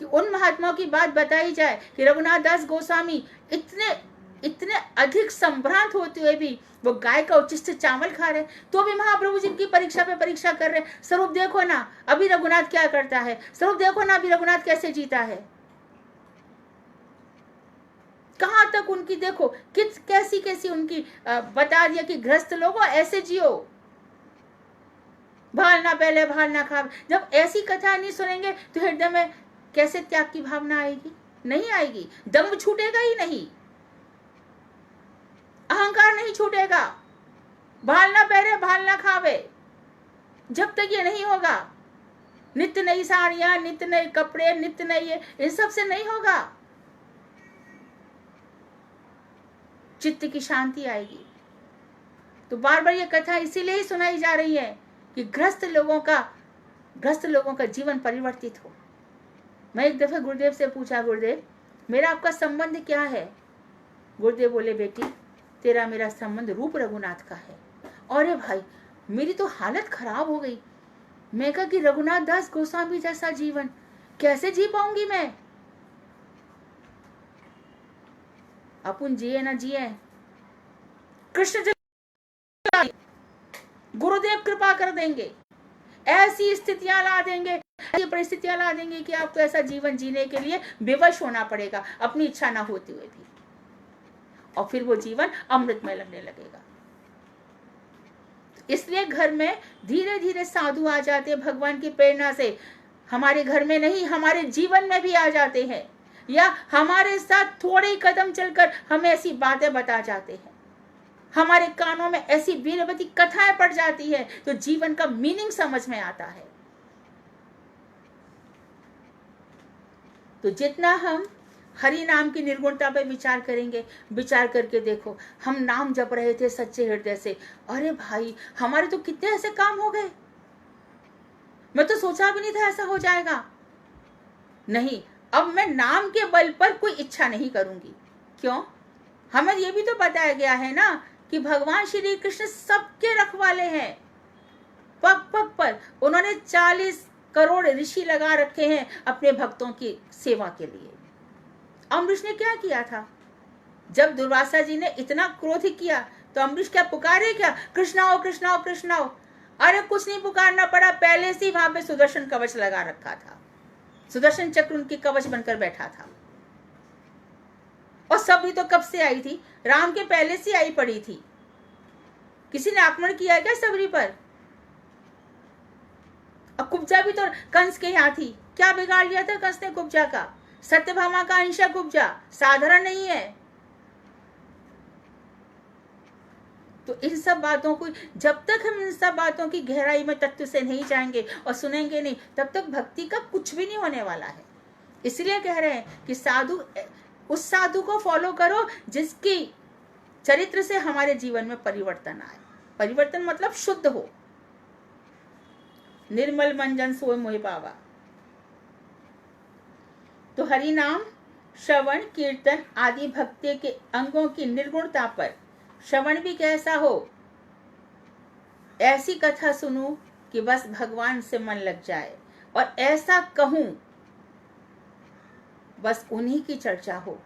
कि उन महात्माओं की बात बताई जाए कि रघुनाथ दास गोस्वामी इतने अधिक संभ्रांत होते हुए भी वो गाय का उच्छिष्ट चावल खा रहे, तो भी महाप्रभु जिनकी परीक्षा पे परीक्षा कर रहे। स्वरूप देखो ना अभी रघुनाथ क्या करता है, स्वरूप देखो ना अभी रघुनाथ कैसे जीता है। कहां तक उनकी देखो कैसी कैसी उनकी बता दिया कि गृहस्थ लोगों ऐसे जियो, भालना पहले भालना खा। जब ऐसी कथा नहीं सुनेंगे तो हृदय में कैसे त्याग की भावना आएगी? नहीं आएगी। दम्भ छूटेगा ही नहीं, अहंकार नहीं छूटेगा। भालना पहले भालना खावे, जब तक ये नहीं होगा, नित्य नई साड़ियां, नित्य नए कपड़े, नित्य नए, इन सब से नहीं होगा। चित्त की शांति आएगी। तो बार बार ये कथा इसीलिए ही सुनाई जा रही है कि गृहस्थ लोगों का जीवन परिवर्तित हो। मैं एक दफे गुरुदेव से पूछा, गुरुदेव मेरा आपका संबंध क्या है? गुरुदेव बोले, बेटी तेरा मेरा संबंध रूप रघुनाथ का है। अरे भाई मेरी तो हालत खराब हो गई। मैं कहा कि रघुनाथ दास गोस्वामी जैसा जीवन कैसे जी पाऊंगी मैं? अपन जिए ना जिए, कृष्ण गुरुदेव कृपा कर देंगे, ऐसी स्थितियां ला देंगे, ऐसी परिस्थितियां ला देंगे कि आपको ऐसा जीवन जीने के लिए विवश होना पड़ेगा अपनी इच्छा ना होते हुए भी, और फिर वो जीवन अमृतमय लगने लगेगा। इसलिए घर में धीरे धीरे साधु आ जाते हैं भगवान की प्रेरणा से। हमारे घर में नहीं, हमारे जीवन में भी आ जाते हैं, या हमारे साथ थोड़े ही कदम चलकर हमें ऐसी बातें बता जाते हैं, हमारे कानों में ऐसी वीरवती कथाएं पड़ जाती है तो जीवन का मीनिंग समझ में आता है। तो जितना हम हरि नाम की निर्गुणता पर विचार करेंगे, विचार करके देखो, हम नाम जप रहे थे सच्चे हृदय से, अरे भाई हमारे तो कितने ऐसे काम हो गए, मैं तो सोचा भी नहीं था ऐसा हो जाएगा। नहीं, अब मैं नाम के बल पर कोई इच्छा नहीं करूंगी। क्यों? हमें ये भी तो बताया गया है ना कि भगवान श्री कृष्ण सबके रखवाले हैं। पग पग पर उन्होंने 40 करोड़ ऋषि लगा रखे हैं अपने भक्तों की सेवा के लिए। अम्बरीश ने क्या किया था? जब दुर्वासा जी ने इतना क्रोध किया तो अम्बरीश क्या पुकारे, क्या कृष्णाओ कृष्णाओ कृष्णाओ? अरे कुछ नहीं पुकारना पड़ा, पहले से ही वहां पे सुदर्शन कवच लगा रखा था, सुदर्शन चक्र उनकी कवच बनकर बैठा था। और सब भी तो कब से आई थी? राम के पहले से आई पड़ी थी। किसी ने आक्रमण किया क्या सबरी पर? और कुब्जा भी तो कंस के यहाँ थी, क्या बिगाड़ लिया था कंस ने कुब्जा का? सत्यभामा का अंश कुब्जा साधारण नहीं है। तो इन सब बातों को, जब तक हम इन सब बातों की गहराई में तत्व से नहीं जाएंगे और सुनेंगे नहीं, तब तक भक्ति का कुछ भी नहीं होने वाला है। इसलिए कह रहे हैं कि साधु, उस साधु को फॉलो करो जिसकी चरित्र से हमारे जीवन में परिवर्तन आए। परिवर्तन मतलब शुद्ध हो। निर्मल मंजन सोय मोहि पावा। तो हरि नाम, श्रवण, कीर्तन आदि भक्ति के अंगों की निर्गुणता पर श्रवण भी कैसा हो, ऐसी कथा सुनूं कि बस भगवान से मन लग जाए, और ऐसा कहूं बस उन्हीं की चर्चा हो।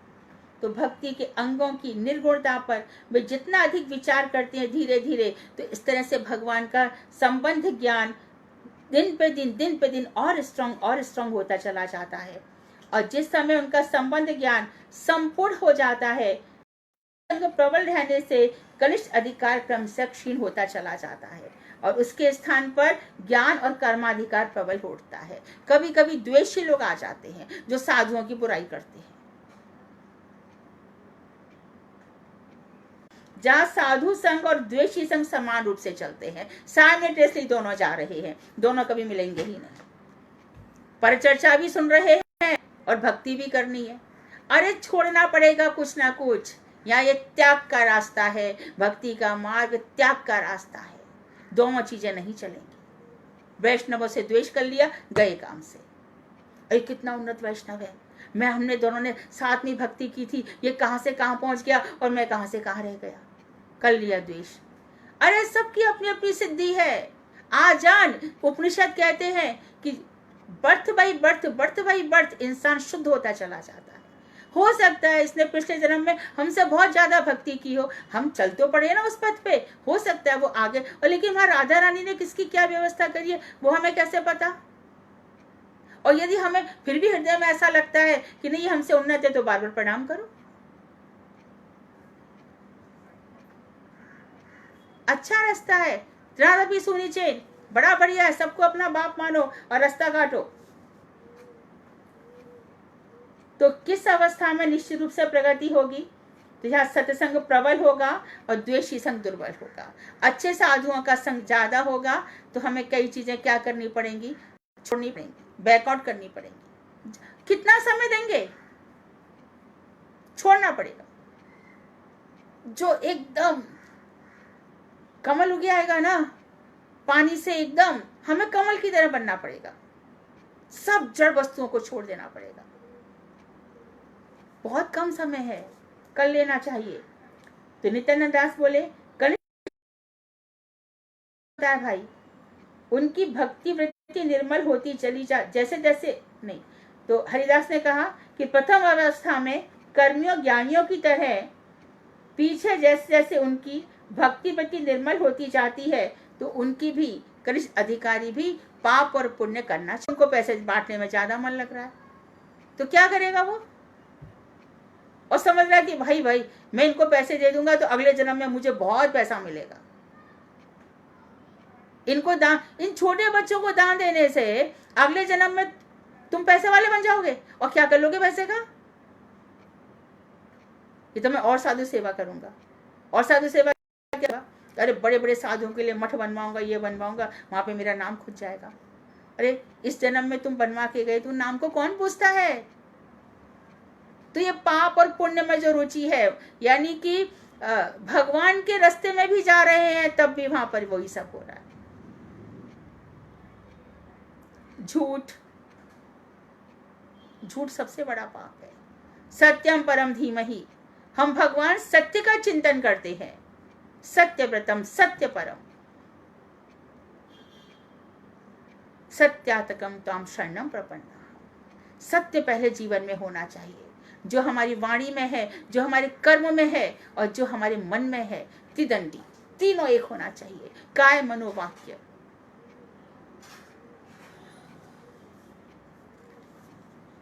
तो भक्ति के अंगों की निर्गुणता पर वे जितना अधिक विचार करते हैं धीरे धीरे, तो इस तरह से भगवान का संबंध ज्ञान दिन पे दिन और स्ट्रांग होता चला जाता है। और जिस समय उनका संबंध ज्ञान संपूर्ण हो जाता है, प्रबल रहने से कनिष्ठ अधिकार क्रमशः क्षीण होता चला जाता है, और उसके स्थान पर ज्ञान और कर्माधिकार प्रबल होता है। कभी कभी द्वेषी लोग आ जाते हैं जो साधुओं की बुराई करते हैं। जहाँ साधु संघ और द्वेषी संघ समान रूप से चलते हैं, साइमल्टेनियसली दोनों जा रहे हैं, दोनों कभी मिलेंगे ही नहीं। पर चर्चा भी सुन रहे हैं और भक्ति भी करनी है। अरे छोड़ना पड़ेगा कुछ ना कुछ। यहाँ ये त्याग का रास्ता है, भक्ति का मार्ग त्याग का रास्ता है। दोनों चीजें नहीं चलेंगी। वैष्णवों से द्वेष कर लिया, गए काम से। अरे कितना उन्नत वैष्णव है, हमने दोनों ने साथ में भक्ति की थी, ये कहां से कहां पहुंच गया और मैं कहां से कहां रह गया, कर लिया द्वेष। अरे सबकी अपनी अपनी सिद्धि है। आजान उपनिषद कहते हैं कि बर्थ बाई बर्थ इंसान शुद्ध होता चला जाता है। हो सकता है इसने पिछले जन्म में हमसे बहुत ज्यादा भक्ति की हो, हम चल तो पड़े ना उस पथ पे, हो सकता है वो आगे, और लेकिन वहां राधा रानी ने किसकी क्या व्यवस्था करी है वो हमें कैसे पता? और यदि हमें फिर भी हृदय में ऐसा लगता है कि नहीं हमसे उन्नत है, तो बार बार प्रणाम करो। अच्छा रास्ता है, राधा भी सुनी चेन बड़ा बढ़िया है, सबको अपना बाप मानो और रास्ता काटो। तो किस अवस्था में निश्चित रूप से प्रगति होगी? तो यहाँ सत्संग प्रबल होगा और द्वेषी संग दुर्बल होगा। अच्छे साधुओं का संग ज्यादा होगा तो हमें कई चीजें क्या करनी पड़ेंगी? छोड़नी पड़ेंगी, बैकआउट करनी पड़ेंगी। कितना समय देंगे? छोड़ना पड़ेगा। जो एकदम कमल उग आएगा ना पानी से, एकदम हमें कमल की तरह बनना पड़ेगा। सब जड़ वस्तुओं को छोड़ देना पड़ेगा। बहुत कम समय है, कर लेना चाहिए। तो नित्यानंद दास बोले भाई उनकी भक्ति वृत्ति निर्मल होती चली जा जैसे जैसे नहीं। तो हरिदास ने कहा कि प्रथम अवस्था में कर्मियों ज्ञानियों की तरह पीछे जैसे जैसे उनकी भक्ति वृत्ति निर्मल होती जाती है तो उनकी भी कनिष्ठ अधिकारी भी पाप और पुण्य करना, उनको पैसे बांटने में ज्यादा मन लग रहा है तो क्या करेगा वो, और समझ रहा है कि भाई भाई मैं इनको पैसे दे दूंगा तो अगले जन्म में मुझे बहुत पैसा मिलेगा। इनको दान, इन छोटे बच्चों को दान देने से अगले जन्म में तुम पैसे वाले बन जाओगे और क्या कर लोगे पैसे का, ये तो मैं और साधु सेवा करूंगा। और साधु सेवा क्या, अरे बड़े बड़े साधुओं के लिए मठ बनवाऊंगा, ये बनवाऊंगा, वहां पे मेरा नाम खुद जाएगा। अरे इस जन्म में तुम बनवा के गए तो नाम को कौन पूछता है। तो ये पाप और पुण्य में जो रुचि है, यानी कि भगवान के रास्ते में भी जा रहे हैं तब भी वहां पर वही सब हो रहा है। झूठ, झूठ सबसे बड़ा पाप है। सत्यम परम धीमहि, हम भगवान सत्य का चिंतन करते हैं। सत्यव्रतम सत्य परम सत्यातकम ताम शरणम प्रपन्ना। सत्य पहले जीवन में होना चाहिए, जो हमारी वाणी में है, जो हमारे कर्म में है और जो हमारे मन में है। त्रिदंडी, तीनों एक होना चाहिए, काय मनोवाक्य।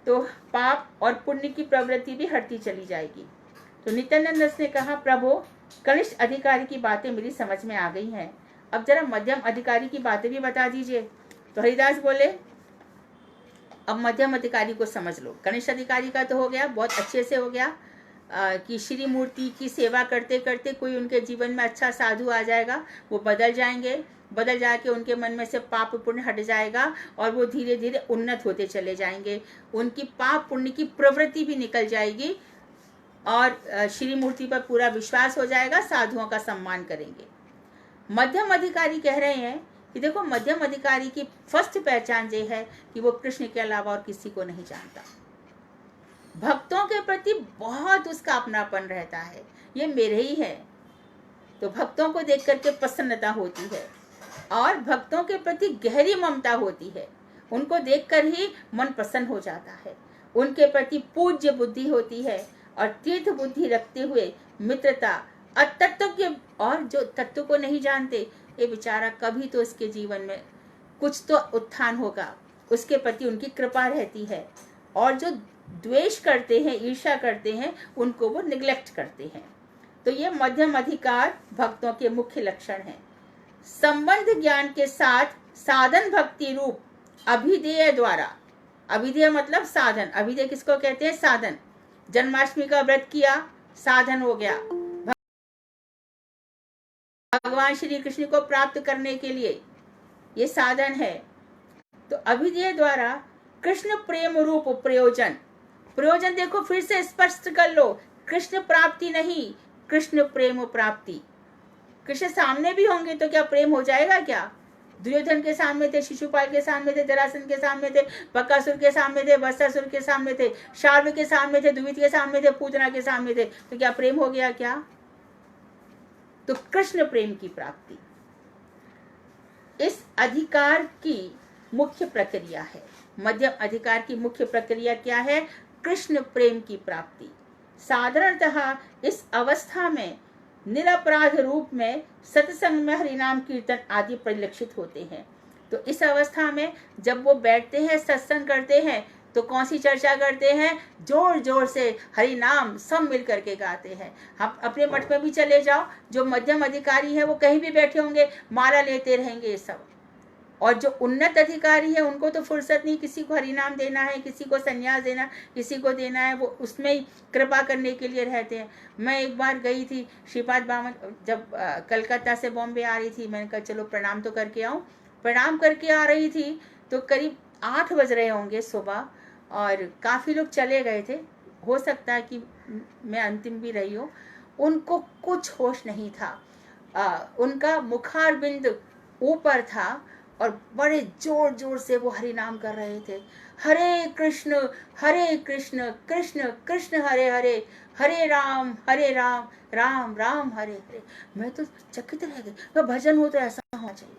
तो पाप और पुण्य की प्रवृत्ति भी हटती चली जाएगी। तो नित्यानंद दास ने कहा, प्रभु कनिष्ठ अधिकारी की बातें मेरी समझ में आ गई हैं, अब जरा मध्यम अधिकारी की बातें भी बता दीजिए। तो हरिदास बोले, अब मध्यम अधिकारी को समझ लो। कनिष्ठ अधिकारी का तो हो गया, बहुत अच्छे से हो गया कि श्री मूर्ति की सेवा करते करते कोई उनके जीवन में अच्छा साधु आ जाएगा, वो बदल जाएंगे, बदल जाके उनके मन में से पाप पुण्य हट जाएगा और वो धीरे धीरे उन्नत होते चले जाएंगे। उनकी पाप पुण्य की प्रवृत्ति भी निकल जाएगी और श्री मूर्ति पर पूरा विश्वास हो जाएगा, साधुओं का सम्मान करेंगे। मध्यम अधिकारी कह रहे हैं कि देखो, मध्यम अधिकारी की फर्स्ट पहचान ये है कि वो कृष्ण के अलावा और किसी को नहीं जानता। भक्तों के प्रति बहुत उसका अपनापन रहता है, ये मेरे ही है, तो भक्तों को देख करके प्रसन्नता होती है और भक्तों के प्रति गहरी ममता होती है। उनको देखकर ही मन प्रसन्न हो जाता है। उनके प्रति पूज्य बुद्धि होती है और तीर्थ बुद्धि रखते हुए मित्रता। तत्व के, और जो तत्व को नहीं जानते, ये बेचारा कभी तो इसके जीवन में कुछ तो उत्थान होगा, उसके प्रति उनकी कृपा रहती है। और जो द्वेष करते हैं, ईर्ष्या करते हैं, उनको वो निग्लेक्ट करते हैं। तो ये मध्यम अधिकार भक्तों के मुख्य लक्षण हैं। संबंध ज्ञान के साथ साधन भक्ति रूप अभिधेय द्वारा, अभिधेय मतलब साधन, अभिधेय किसको कहते हैं, साधन। जन्माष्टमी का व्रत किया, साधन हो गया, भगवान श्री कृष्ण को प्राप्त करने के लिए ये साधन है। तो अभिधेय द्वारा कृष्ण प्रेम रूप प्रयोजन, प्रयोजन देखो फिर से स्पष्ट कर लो, कृष्ण प्राप्ति नहीं, कृष्ण प्रेम प्राप्ति। कृष्ण सामने भी होंगे तो क्या प्रेम हो जाएगा क्या? दुर्योधन के सामने थे, शिशुपाल के सामने थे, जरासंध के सामने थे, बकासुर के सामने थे, वत्सासुर के सामने थे, शार्व के सामने थे, दुवित के सामने थे, पूतना के सामने थे, तो क्या प्रेम हो गया क्या? तो कृष्ण प्रेम की प्राप्ति इस अधिकार की मुख्य प्रक्रिया है। मध्यम अधिकार की मुख्य प्रक्रिया क्या है? कृष्ण प्रेम की प्राप्ति। साधारणतः इस अवस्था में निरपराध रूप में सत्संग में हरिनाम कीर्तन आदि परिलक्षित होते हैं। तो इस अवस्था में जब वो बैठते हैं, सत्संग करते हैं, तो कौन सी चर्चा करते हैं? जोर जोर से हरि नाम सब मिल करके गाते हैं। हम अपने मठ में भी चले जाओ, जो मध्यम अधिकारी है वो कहीं भी बैठे होंगे, माला लेते रहेंगे ये सब। और जो उन्नत अधिकारी है उनको तो फुर्सत नहीं, किसी को हरिनाम देना है, किसी को संन्यास देना, किसी को देना है, वो उसमें ही कृपा करने के लिए रहते हैं। मैं एक बार गई थी श्रीपाद बामन, जब कलकत्ता से बॉम्बे आ रही थी, मैंने कहा चलो प्रणाम तो करके आऊँ। प्रणाम करके आ रही थी तो करीब 8 बज रहे होंगे सुबह, और काफ़ी लोग चले गए थे, हो सकता है कि मैं अंतिम भी रही हूँ। उनको कुछ होश नहीं था, उनका मुखारबिंद ऊपर था और बड़े जोर जोर से वो हरि नाम कर रहे थे, हरे कृष्ण कृष्ण कृष्ण हरे हरे, हरे राम राम राम हरे हरे। मैं तो चकित रह गई, तो भजन हो तो ऐसा होना चाहिए।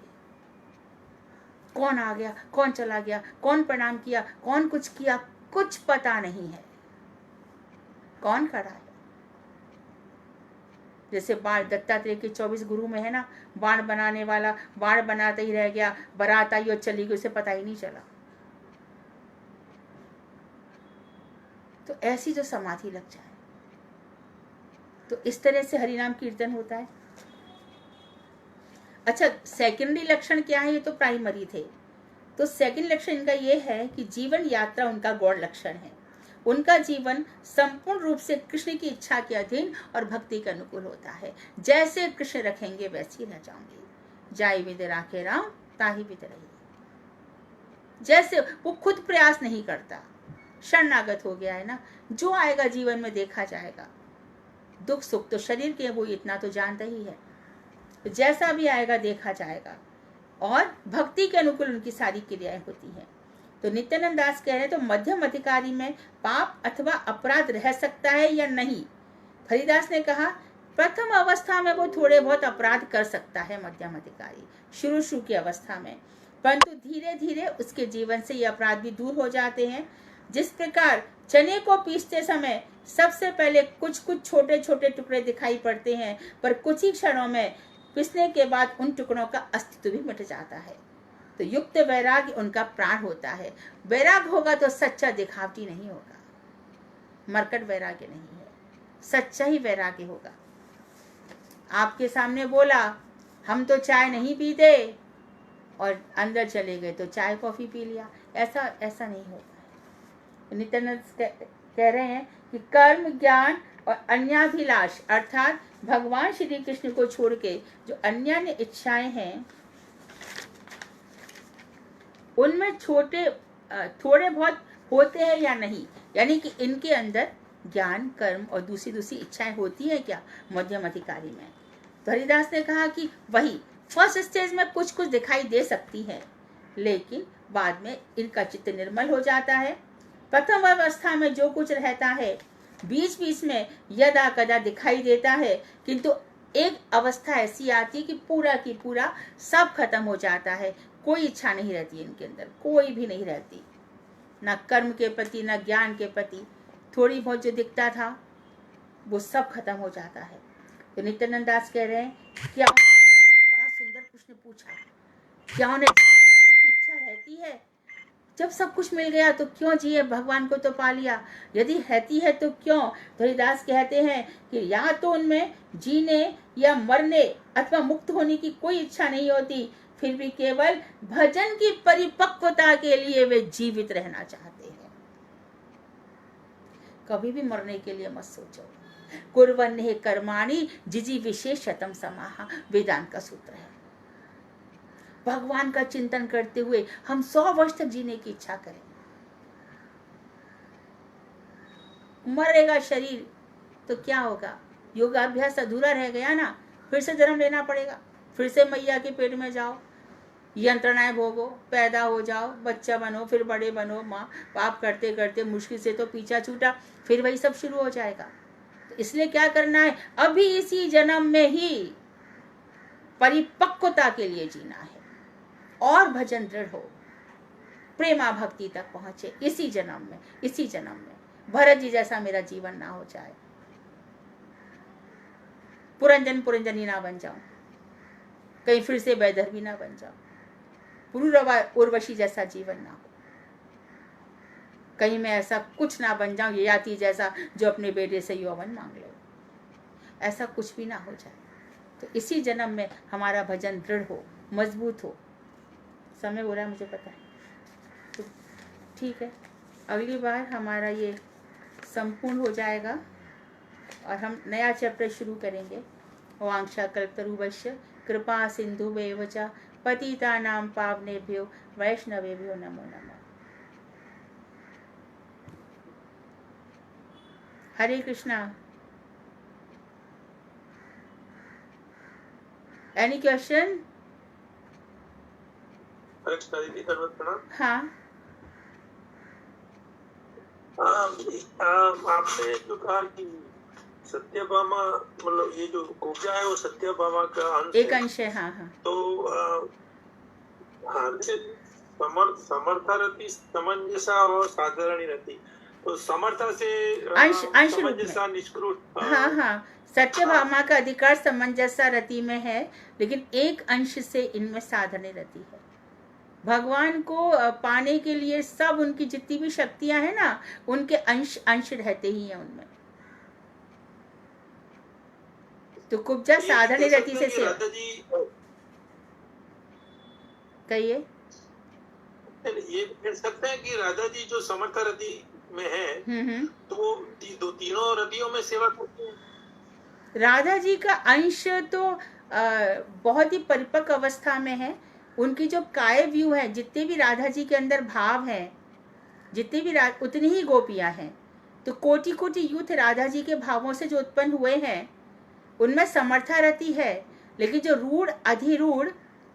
कौन आ गया, कौन चला गया, कौन प्रणाम किया, कौन कुछ किया, कुछ पता नहीं है, कौन खड़ा है। जैसे बाण दत्तात्रेय के 24 गुरु में है ना, बाण बनाने वाला बाण बनाता ही रह गया, बारात आई और चली गई, उसे पता ही नहीं चला। तो ऐसी जो समाधि लग जाए, तो इस तरह से हरिनाम कीर्तन होता है। अच्छा, सेकेंडरी लक्षण क्या है, ये तो प्राइमरी थे। तो सेकंड लक्षण इनका ये है कि जीवन यात्रा उनका गौण लक्षण है। उनका जीवन संपूर्ण रूप से कृष्ण की इच्छा के अधीन और भक्ति के अनुकूल होता है। जैसे कृष्ण रखेंगे वैसी रह जाऊंगी, जाई विद राखे राम ताही विद रही। जैसे वो खुद प्रयास नहीं करता, शरणागत हो गया है ना, जो आएगा जीवन में देखा जाएगा। दुख सुख तो शरीर के, वो इतना तो जानता ही है, जैसा भी आएगा देखा जाएगा। और भक्ति के अनुकूल उनकी सारी क्रियाएं होती हैं। तो नित्यानंद दास कह रहे हैं, तो मध्यम अधिकारी में पाप अथवा अपराध रह सकता है या नहीं। हरिदास ने कहा, प्रथम अवस्था में वो थोड़े बहुत अपराध कर सकता है मध्यम अधिकारी, शुरू की अवस्था में, परंतु धीरे धीरे उसके जीवन से ये अपराध भी दूर हो जाते हैं। जिस प्रकार चने को पीसते समय सबसे पहले कुछ कुछ छोटे छोटे टुकड़े दिखाई पड़ते हैं, पर कुछ ही क्षणों में पिसने के बाद उन टुकड़ों का अस्तित्व भी मिट जाता है। तो युक्त वैराग्य उनका प्राण होता है। वैराग्य होगा तो सच्चा दिखावटी नहीं होगा, मरकट वैराग्य नहीं है, सच्चा ही वैराग्य होगा। आपके सामने बोला हम तो चाय नहीं पीते, और अंदर चले गए तो चाय कॉफी पी लिया, ऐसा नहीं होता है। नित्यानंद कह रहे हैं कि कर्म ज्ञान और अन्याभिलाष अर्थात भगवान श्री कृष्ण को छोड़ के जो अन्य इच्छाएं हैं, उनमें थोड़े बहुत होते हैं या नहीं, यानी कि इनके अंदर ज्ञान कर्म और दूसरी इच्छाएं होती है क्या मध्यम अधिकारी में। तो हरिदास ने कहा कि वही फर्स्ट स्टेज में कुछ कुछ दिखाई दे सकती है, लेकिन बाद में इनका चित्त निर्मल हो जाता है। प्रथम अवस्था में जो कुछ रहता है बीच बीच में यदा कदा दिखाई देता है, किंतु एक अवस्था ऐसी आती है कि पूरा की पूरा सब खत्म हो जाता है। कोई इच्छा नहीं रहती इनके अंदर, कोई भी नहीं रहती, ना कर्म के प्रति ना ज्ञान के प्रति। थोड़ी बहुत जो दिखता था वो सब खत्म हो जाता है। तो नित्यानंद दास कह रहे हैं, क्या बड़ा सुंदर प्रश्न पूछा, क्या उन्हें की इच्छा रहती है? जब सब कुछ मिल गया तो क्यों जिए, भगवान को तो पा लिया, यदि रहती है तो क्यों? तो हरिदास कहते हैं कि या तो उनमें जीने या मरने अथवा मुक्त होने की कोई इच्छा नहीं होती, फिर भी केवल भजन की परिपक्वता के लिए वे जीवित रहना चाहते हैं। कभी भी मरने के लिए मत सोचो। कुर्वन्नेह कर्माणि जिजी विशेषतम समाहा, वेदांत का सूत्र है। भगवान का चिंतन करते हुए हम 100 वर्ष तक जीने की इच्छा करें। मरेगा शरीर तो क्या होगा, योगाभ्यास अधूरा रह गया ना, फिर से जन्म लेना पड़ेगा, फिर से मैया के पेट में जाओ, यंत्रणाएं भोगो, पैदा हो जाओ, बच्चा बनो, फिर बड़े बनो, माँ पाप करते करते मुश्किल से तो पीछा छूटा, फिर वही सब शुरू हो जाएगा। तो इसलिए क्या करना है, अभी इसी जन्म में ही परिपक्वता के लिए जीना है, और भजन दृढ़ हो, प्रेमा भक्ति तक पहुंचे इसी जन्म में। भरत जी जैसा मेरा जीवन ना हो जाए, पुरंजनी ना बन जाऊं, कहीं फिर से वैदर्भी ना बन जाऊं, पुरुरवा उर्वशी जैसा जीवन ना हो, कहीं मैं ऐसा कुछ ना बन जाऊं ययाति जैसा जो अपने बेटे से यौवन मांग ले, ऐसा कुछ भी ना हो जाए। तो इसी जन्म में हमारा भजन दृढ़ हो, मजबूत हो। समय हो रहा है मुझे पता है, तो ठीक है, अगली बार हमारा ये संपूर्ण हो जाएगा और हम नया चैप्टर शुरू करेंगे। वांछा कल्पतरुभ्यश्च कृपा सिंधुभ्येव च पतितानां पावनेभ्यो वैष्णवेभ्यो नमो नमः। हरे कृष्णा। Any question? कृष्णा दीदी दंडवत प्रणाम। हाँ आपने जो कहा कि सत्यभामा मतलब ये जो कुब्जा है वो सत्यभामा का अंश एक है। अंश है। हाँ हाँ तो हाँ जैसे समर्था रहती, समंजसा और साधारणी रहती, तो समर्था से अंश अंश रूप में। समंजसा निष्कृत। हाँ हाँ सत्यभामा का अधिकार समंजसा रति में है, लेकिन एक अंश से इनमें साधने रति है। भगवान को पाने के लिए सब उनकी जितनी भी शक्तियां हैं ना, उनके अंश अंश रहते ही हैं उनमें। तो कुब्जा साधने रति से सेवा। राधा जी कहिए। ये कह सकते हैं कि राधा जी जो समर्था रति में है तो वो तीनों रतियों में सेवा करते हैं। राधा जी का अंश तो बहुत ही परिपक्व अवस्था में है। उनकी जो काय व्यू है, जितने भी राधा जी के अंदर भाव हैं, जितनी भी उतनी ही गोपियां हैं। तो कोटि कोटि यूथ राधा जी के भावों से जो उत्पन्न हुए हैं, उनमें समर्था रति है, लेकिन जो रूढ़ अधिरूढ़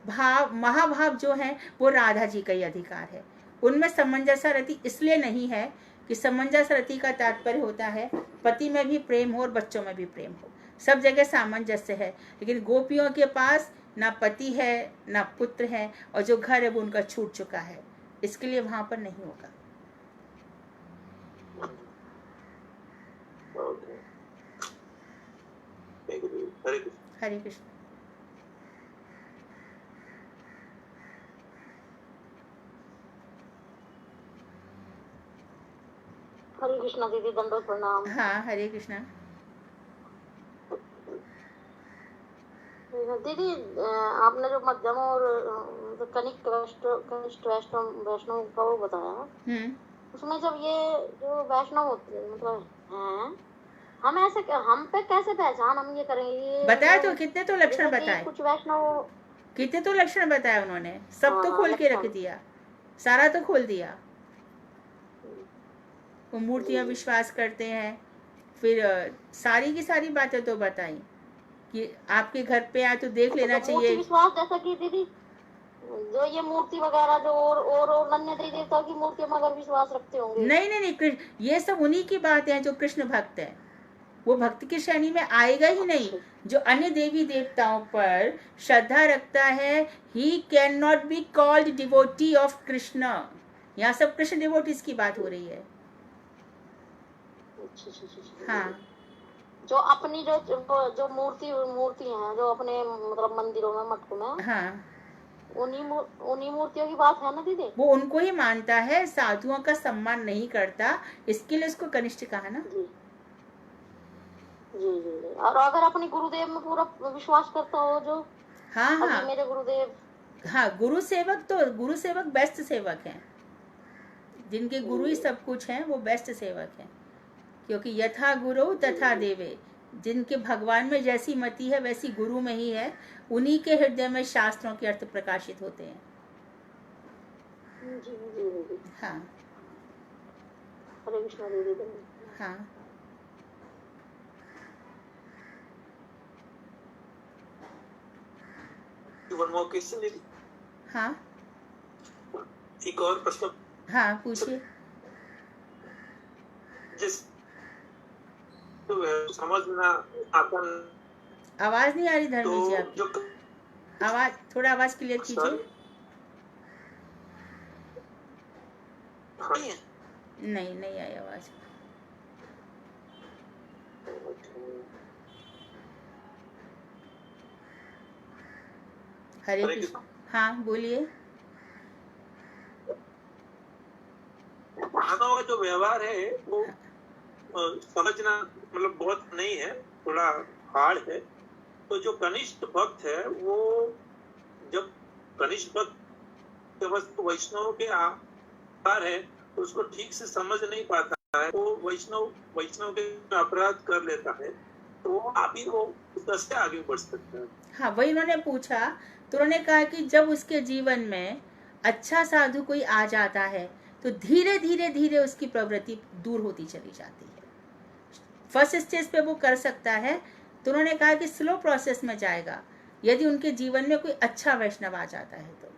भाव महाभाव जो है वो राधा जी का ही अधिकार है। उनमें समंजसा रति इसलिए नहीं है कि समंजस रति का तात्पर्य होता है पति में भी प्रेम हो और बच्चों में भी प्रेम हो, सब जगह सामंजस्य है। लेकिन गोपियों के पास ना पति है ना पुत्र है, और जो घर है वो उनका छूट चुका है, इसके लिए वहां पर नहीं होगा। हरे कृष्ण। हरे कृष्णा दीदी दंडोत प्रणाम। हाँ हरे कृष्णा। दीदी आपने जो मध्यम और कनिष्ठ वैष्णव का वो बताया, उसमें जब ये जो वैष्णव होते हैं मतलब हैं, हम पे कैसे पहचान हम ये करेंगे? बताया तो कितने तो लक्षण बताए, कुछ वैष्णव कितने तो लक्षण बताए उन्होंने, सब तो खोल के रख दिया, सारा तो खोल दिया। वो मूर्तियां विश्वास करते हैं, फिर सारी की सारी बातें तो बताई कि आपके घर पे आए तो देख लेना चाहिए। विश्वास जैसा कि दीदी जो ये मूर्ति वगैरह जो और अन्य देवी देवताओं की मूर्तियों में अगर विश्वास रखते होंगे। नहीं, ये सब उन्हीं की बातें हैं जो कृष्ण भक्त है, वो भक्त की श्रेणी में आएगा ही नहीं। जो अन्य देवी देवताओं पर श्रद्धा रखता है, he can not be called devotee of Krishna. यहाँ सब कृष्ण डिवोटीज की बात हो रही है। हाँ जो अपनी जो मूर्ति हैं जो अपने मतलब मंदिरों में मठों में, हाँ उन्हीं मूर्तियों की बात है ना दीदी। वो उनको ही मानता है, साधुओं का सम्मान नहीं करता, इसके लिए उसको कनिष्ठ कहा ना। जी जी जी। और अगर अपने गुरुदेव में पूरा विश्वास करता हो जो, हाँ मेरे गुरुदेव, हाँ गुरु सेवक बेस्ट सेवक हैं, जिनके गुरु ही सब कुछ हैं, वो बेस्ट सेवक हैं। क्योंकि यथा गुरु तथा देवे, जिनके भगवान में जैसी मति है वैसी गुरु में ही है, उन्हीं के हृदय में शास्त्रों के अर्थ प्रकाशित होते हैं। हाँ हरे कृष्णा दीदी। हाँ हाँ एक और प्रश्न। हाँ पूछिए। जिस तो समझना आसान, आवाज नहीं आ रही धर्मेश जी आपकी, आवाज थोड़ा आवाज क्लियर कीजिए। नहीं आई आवाज। हरे कृष्ण। हाँ बोलिए। का जो व्यवहार है वो समझना मतलब बहुत नहीं है, थोड़ा हार्ड है। तो जो कनिष्ठ भक्त है वो जब कनिष्ठ भक्त वैष्णव के आकार है तो उसको ठीक से समझ नहीं पाता है, तो वैष्णव के अपराध कर लेता है, तो वो अभी वो उस से आगे बढ़ सकता है। हाँ वही उन्होंने पूछा, तो उन्होंने कहा कि जब उसके जीवन में अच्छा साधु कोई आ जाता है तो धीरे धीरे उसकी प्रवृत्ति दूर होती चली जाती है। फर्स्ट स्टेज पे वो कर सकता है, तो उन्होंने कहा कि स्लो प्रोसेस में जाएगा यदि उनके जीवन में कोई अच्छा वैष्णव आ जाता है तो।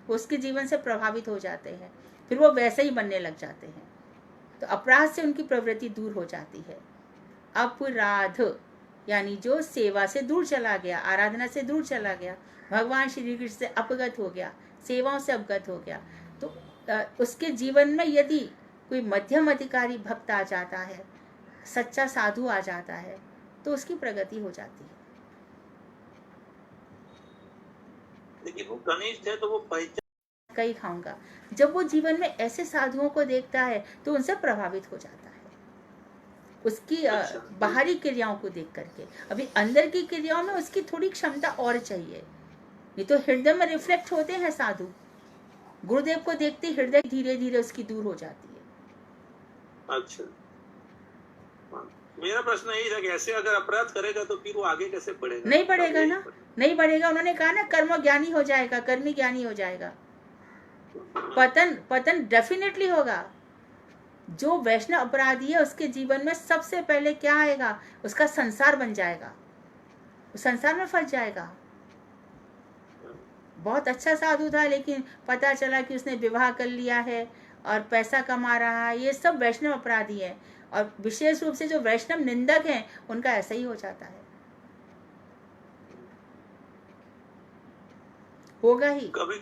वो उसके जीवन से प्रभावित हो जाते हैं, फिर वो वैसे ही बनने लग जाते हैं। तो अपराध से उनकी प्रवृत्ति दूर हो जाती है। अपराध यानी जो सेवा से दूर चला गया, आराधना से दूर चला गया, भगवान श्री कृष्ण से अपगत हो गया, सेवाओं से अवगत हो गया, तो उसके जीवन में यदि कोई मध्यम अधिकारी भक्त आ जाता है, सच्चा साधु आ जाता है, तो उसकी प्रगति हो जाती है। लेकिन वो कनिष्ठ है तो वो पहचान कई खाऊंगा, जब वो जीवन में ऐसे साधुओं को देखता है तो उनसे प्रभावित हो जाता है, उसकी बाहरी क्रियाओं को देख करके। अभी अंदर की क्रियाओं में उसकी थोड़ी क्षमता और चाहिए, नहीं तो हृदय में रिफ्लेक्ट होते हैं साधु। गुरुदेव को देखते हृदय धीरे धीरे उसकी दूर हो जाती है। अच्छा, मेरा प्रश्न यही था कि ऐसे अगर अपराध करेगा तो फिर वो आगे कैसे बढ़ेगा? नहीं बढ़ेगा ना, नहीं बढ़ेगा। उन्होंने कहा ना, कर्म ज्ञानी हो जाएगा, कर्मी ज्ञानी हो जाएगा। पतन डेफिनेटली होगा। जो वैष्णव अपराधी है उसके जीवन में सबसे पहले क्या आएगा, उसका संसार बन जाएगा, वो संसार में फंस जाएगा। बहुत अच्छा साधु था, लेकिन पता चला कि उसने विवाह कर लिया है और पैसा कमा रहा है। ये सब वैष्णव अपराधी है, और विशेष रूप से जो वैष्णव निंदक हैं उनका ऐसा ही हो जाता है, होगा ही। कभी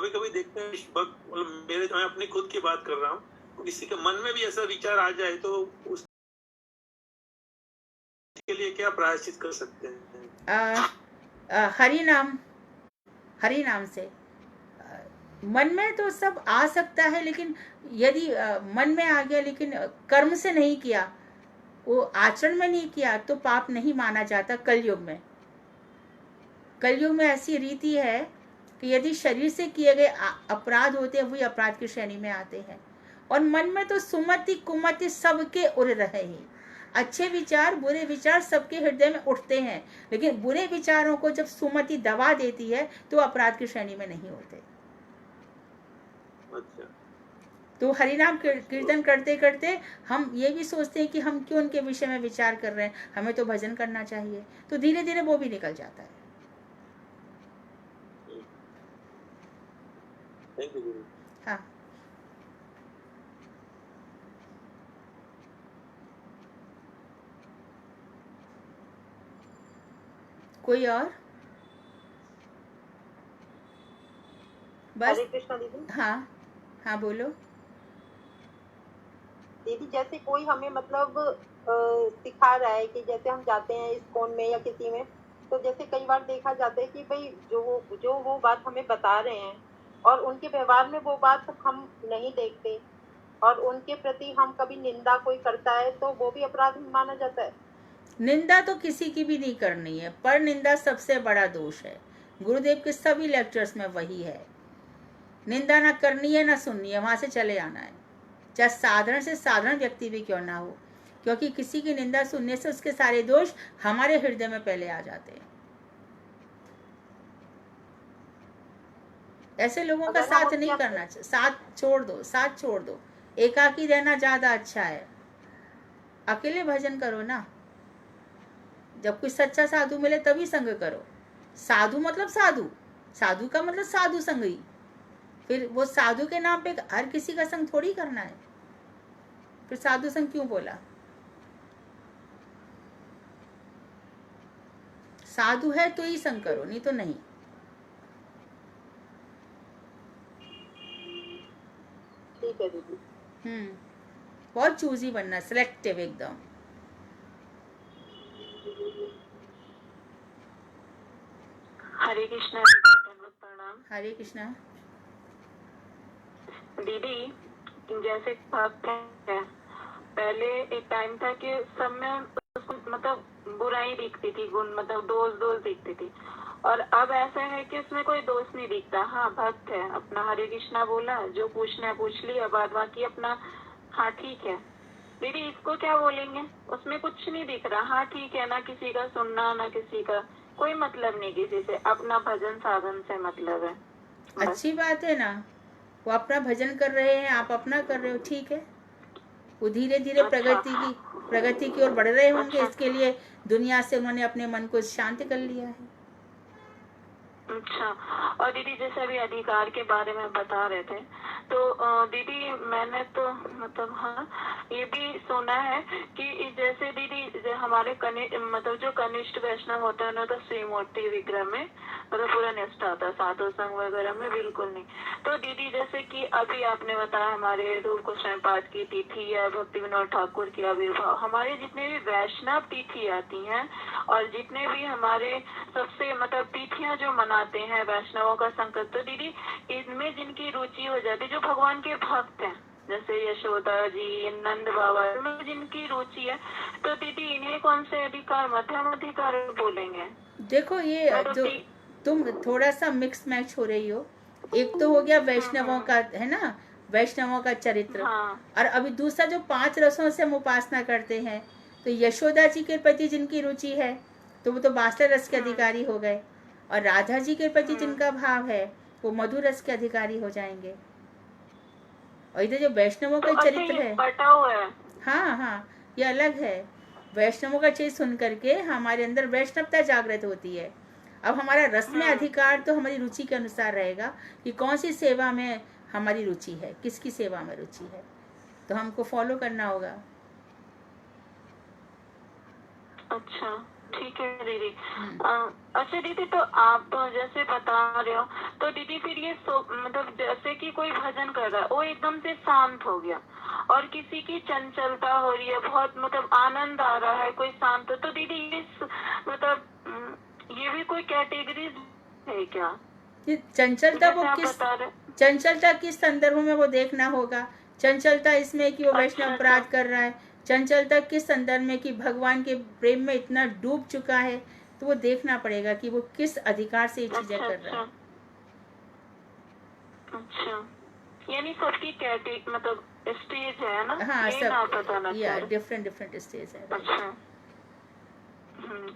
कभी देखते हैं भक्त, मेरे मैं अपनी खुद की बात कर रहा हूँ, किसी के मन में भी ऐसा विचार आ जाए तो उसके लिए क्या प्रायश्चित कर सकते हैं? हरि नाम से मन में तो सब आ सकता है, लेकिन यदि मन में आ गया लेकिन कर्म से नहीं किया, वो आचरण में नहीं किया, तो पाप नहीं माना जाता। कलयुग में ऐसी रीति है कि यदि शरीर से किए गए अपराध होते हैं, वही अपराध की श्रेणी में आते हैं। और मन में तो सुमति कुमति सबके उड़ रहे ही, अच्छे विचार बुरे विचार सबके हृदय में उठते हैं, लेकिन बुरे विचारों को जब सुमति दबा देती है तो अपराध की श्रेणी में नहीं होते। अच्छा। तो हरिनाम कीर्तन करते करते हम ये भी सोचते हैं कि हम क्यों उनके विषय में विचार कर रहे हैं, हमें तो भजन करना चाहिए, तो धीरे धीरे वो भी निकल जाता है। हाँ, कोई और? बस। हरे कृष्णा दीदी। हाँ हाँ बोलो। दीदी, जैसे कोई हमें मतलब सिखा रहा है कि जैसे हम जाते हैं इस्कॉन में या किसी में, तो जैसे कई बार देखा जाता है कि भाई जो वो बात हमें बता रहे हैं और उनके व्यवहार में वो बात हम नहीं देखते, और उनके प्रति हम कभी निंदा कोई करता है तो वो भी अपराध माना जाता है। निंदा तो किसी की भी नहीं करनी है, पर निंदा सबसे बड़ा दोष है। गुरुदेव के सभी लेक्चर्स में वही है, निंदा ना करनी है ना सुननी है, वहां से चले आना है, चाहे साधारण से साधारण व्यक्ति भी क्यों ना हो, क्योंकि किसी की निंदा सुनने से उसके सारे दोष हमारे हृदय में पहले आ जाते हैं। ऐसे लोगों का साथ नहीं करना चाहिए, साथ छोड़ दो। एकाकी रहना ज्यादा अच्छा है, अकेले भजन करो ना। जब कोई सच्चा साधु मिले तभी संग करो। साधु मतलब साधु का मतलब साधु संगी। फिर वो साधु के नाम पे हर किसी का संग थोड़ी करना है, फिर साधु संग क्यों बोला? साधु है तो ही संग करो, नहीं तो नहीं। ठीक है दीदी। बहुत चूजी बनना, सिलेक्टिव एकदम। हरे कृष्णा दीदी, दंडवत प्रणाम। हरे कृष्णा दीदी, जैसे भक्त है, पहले एक टाइम था कि सब में मतलब बुराई दिखती थी, गुण मतलब दोष दिखती थी, और अब ऐसा है कि उसमें कोई दोष नहीं दिखता। हाँ, भक्त है, अपना हरे कृष्णा बोला, जो पूछना है पूछ लिया, बाद बाकी अपना हाँ ठीक है। दीदी, इसको क्या बोलेंगे? उसमें कुछ नहीं दिख रहा। हाँ ठीक है, ना किसी का सुनना, ना किसी का कोई मतलब नहीं, किसी से अपना भजन साधन से मतलब है। अच्छी बात है ना, वो अपना भजन कर रहे हैं, आप अपना कर रहे हो, ठीक है। वो धीरे धीरे प्रगति की ओर बढ़ रहे होंगे। इसके लिए दुनिया से उन्होंने अपने मन को शांत कर लिया है। अच्छा। और दीदी जैसे अभी अधिकार के बारे में बता रहे थे, तो दीदी मैंने तो मतलब हाँ ये भी सुना है कि जैसे दीदी हमारे मतलब जो कनिष्ठ वैष्णव होते हैं उन्हें तो श्रीमूर्ति विग्रह में मतलब पूरा निष्ठा होता है, साधु संघ वगैरह में बिल्कुल नहीं। तो दीदी जैसे कि अभी आपने बताया हमारे रूप गोस्वामी पाठ की तिथि या भक्ति विनोद ठाकुर की आविर्भाव, हमारे जितने भी वैष्णव तिथि आती हैं और जितने भी हमारे सबसे मतलब तिथियां जो मनाते हैं वैष्णवों का संकल्प, तो दीदी इनमें जिनकी रुचि हो जाती है, जो भगवान के भक्त हैं जैसे यशोदा जी, नंद बाबा, इनमें जिनकी रुचि है, तो दीदी इन्हें कौन से अधिकार मध्यम अधिकार बोलेंगे? देखो ये जो तुम थोड़ा सा मिक्स मैच हो रही हो, एक तो हो गया वैष्णवों का, है ना, वैष्णवों का चरित्र, और अभी दूसरा जो 5 रसों से हम उपासना करते हैं, तो यशोदा जी के प्रति जिनकी रुचि है तो वो तो बासर रस के अधिकारी हो गए, और राधा जी के प्रति जिनका भाव है वो मधुर रस के अधिकारी हो जाएंगे। और इधर जो वैष्णवों का चरित्र है, हाँ हाँ, ये अलग है। वैष्णवों का चीज सुन करके हमारे अंदर वैष्णवता जागृत होती है। अब हमारा रस में अधिकार तो हमारी रुचि के अनुसार रहेगा कि कौन सी सेवा में हमारी रुचि है, किसकी सेवा में रुचि है, तो हमको फॉलो करना होगा। अच्छा ठीक है दीदी। अच्छा दीदी, तो आप जैसे बता रहे हो, तो दीदी फिर ये मतलब जैसे कि कोई भजन कर रहा है वो एकदम से शांत हो गया और किसी की चंचलता हो रही है, बहुत मतलब आनंद आ रहा है, कोई शांत, तो दीदी इस मतलब ये भी कोई कैटेगरी है क्या? चंचलता वो चंचलता किस संदर्भ में वो देखना होगा। चंचलता इसमें कि वो वैष्णव अपराध कर रहा है, चंचलता किस संदर्भ में कि भगवान के प्रेम में इतना डूब चुका है, तो वो देखना पड़ेगा कि वो किस अधिकार से ये चीजें कर रहा है। अच्छा, यानी सबकी कैटेगरी मतलब स्टेज है ना? हाँ, ये ना बताना या डिफरेंट स्टेज है। अच्छा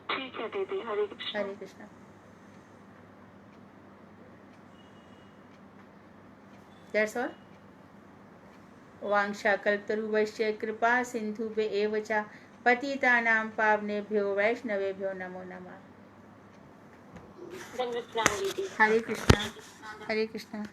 ठीक है दीदी, हरे कृष्ण। हरे कृष्ण। That's all. वांछा कल्पतरुभ्यश्च कृपा सिन्धुभ्य एव च पतितानां पावनेभ्यो वैष्णवेभ्यो नमो नमः। हरे कृष्णा। हरे कृष्णा।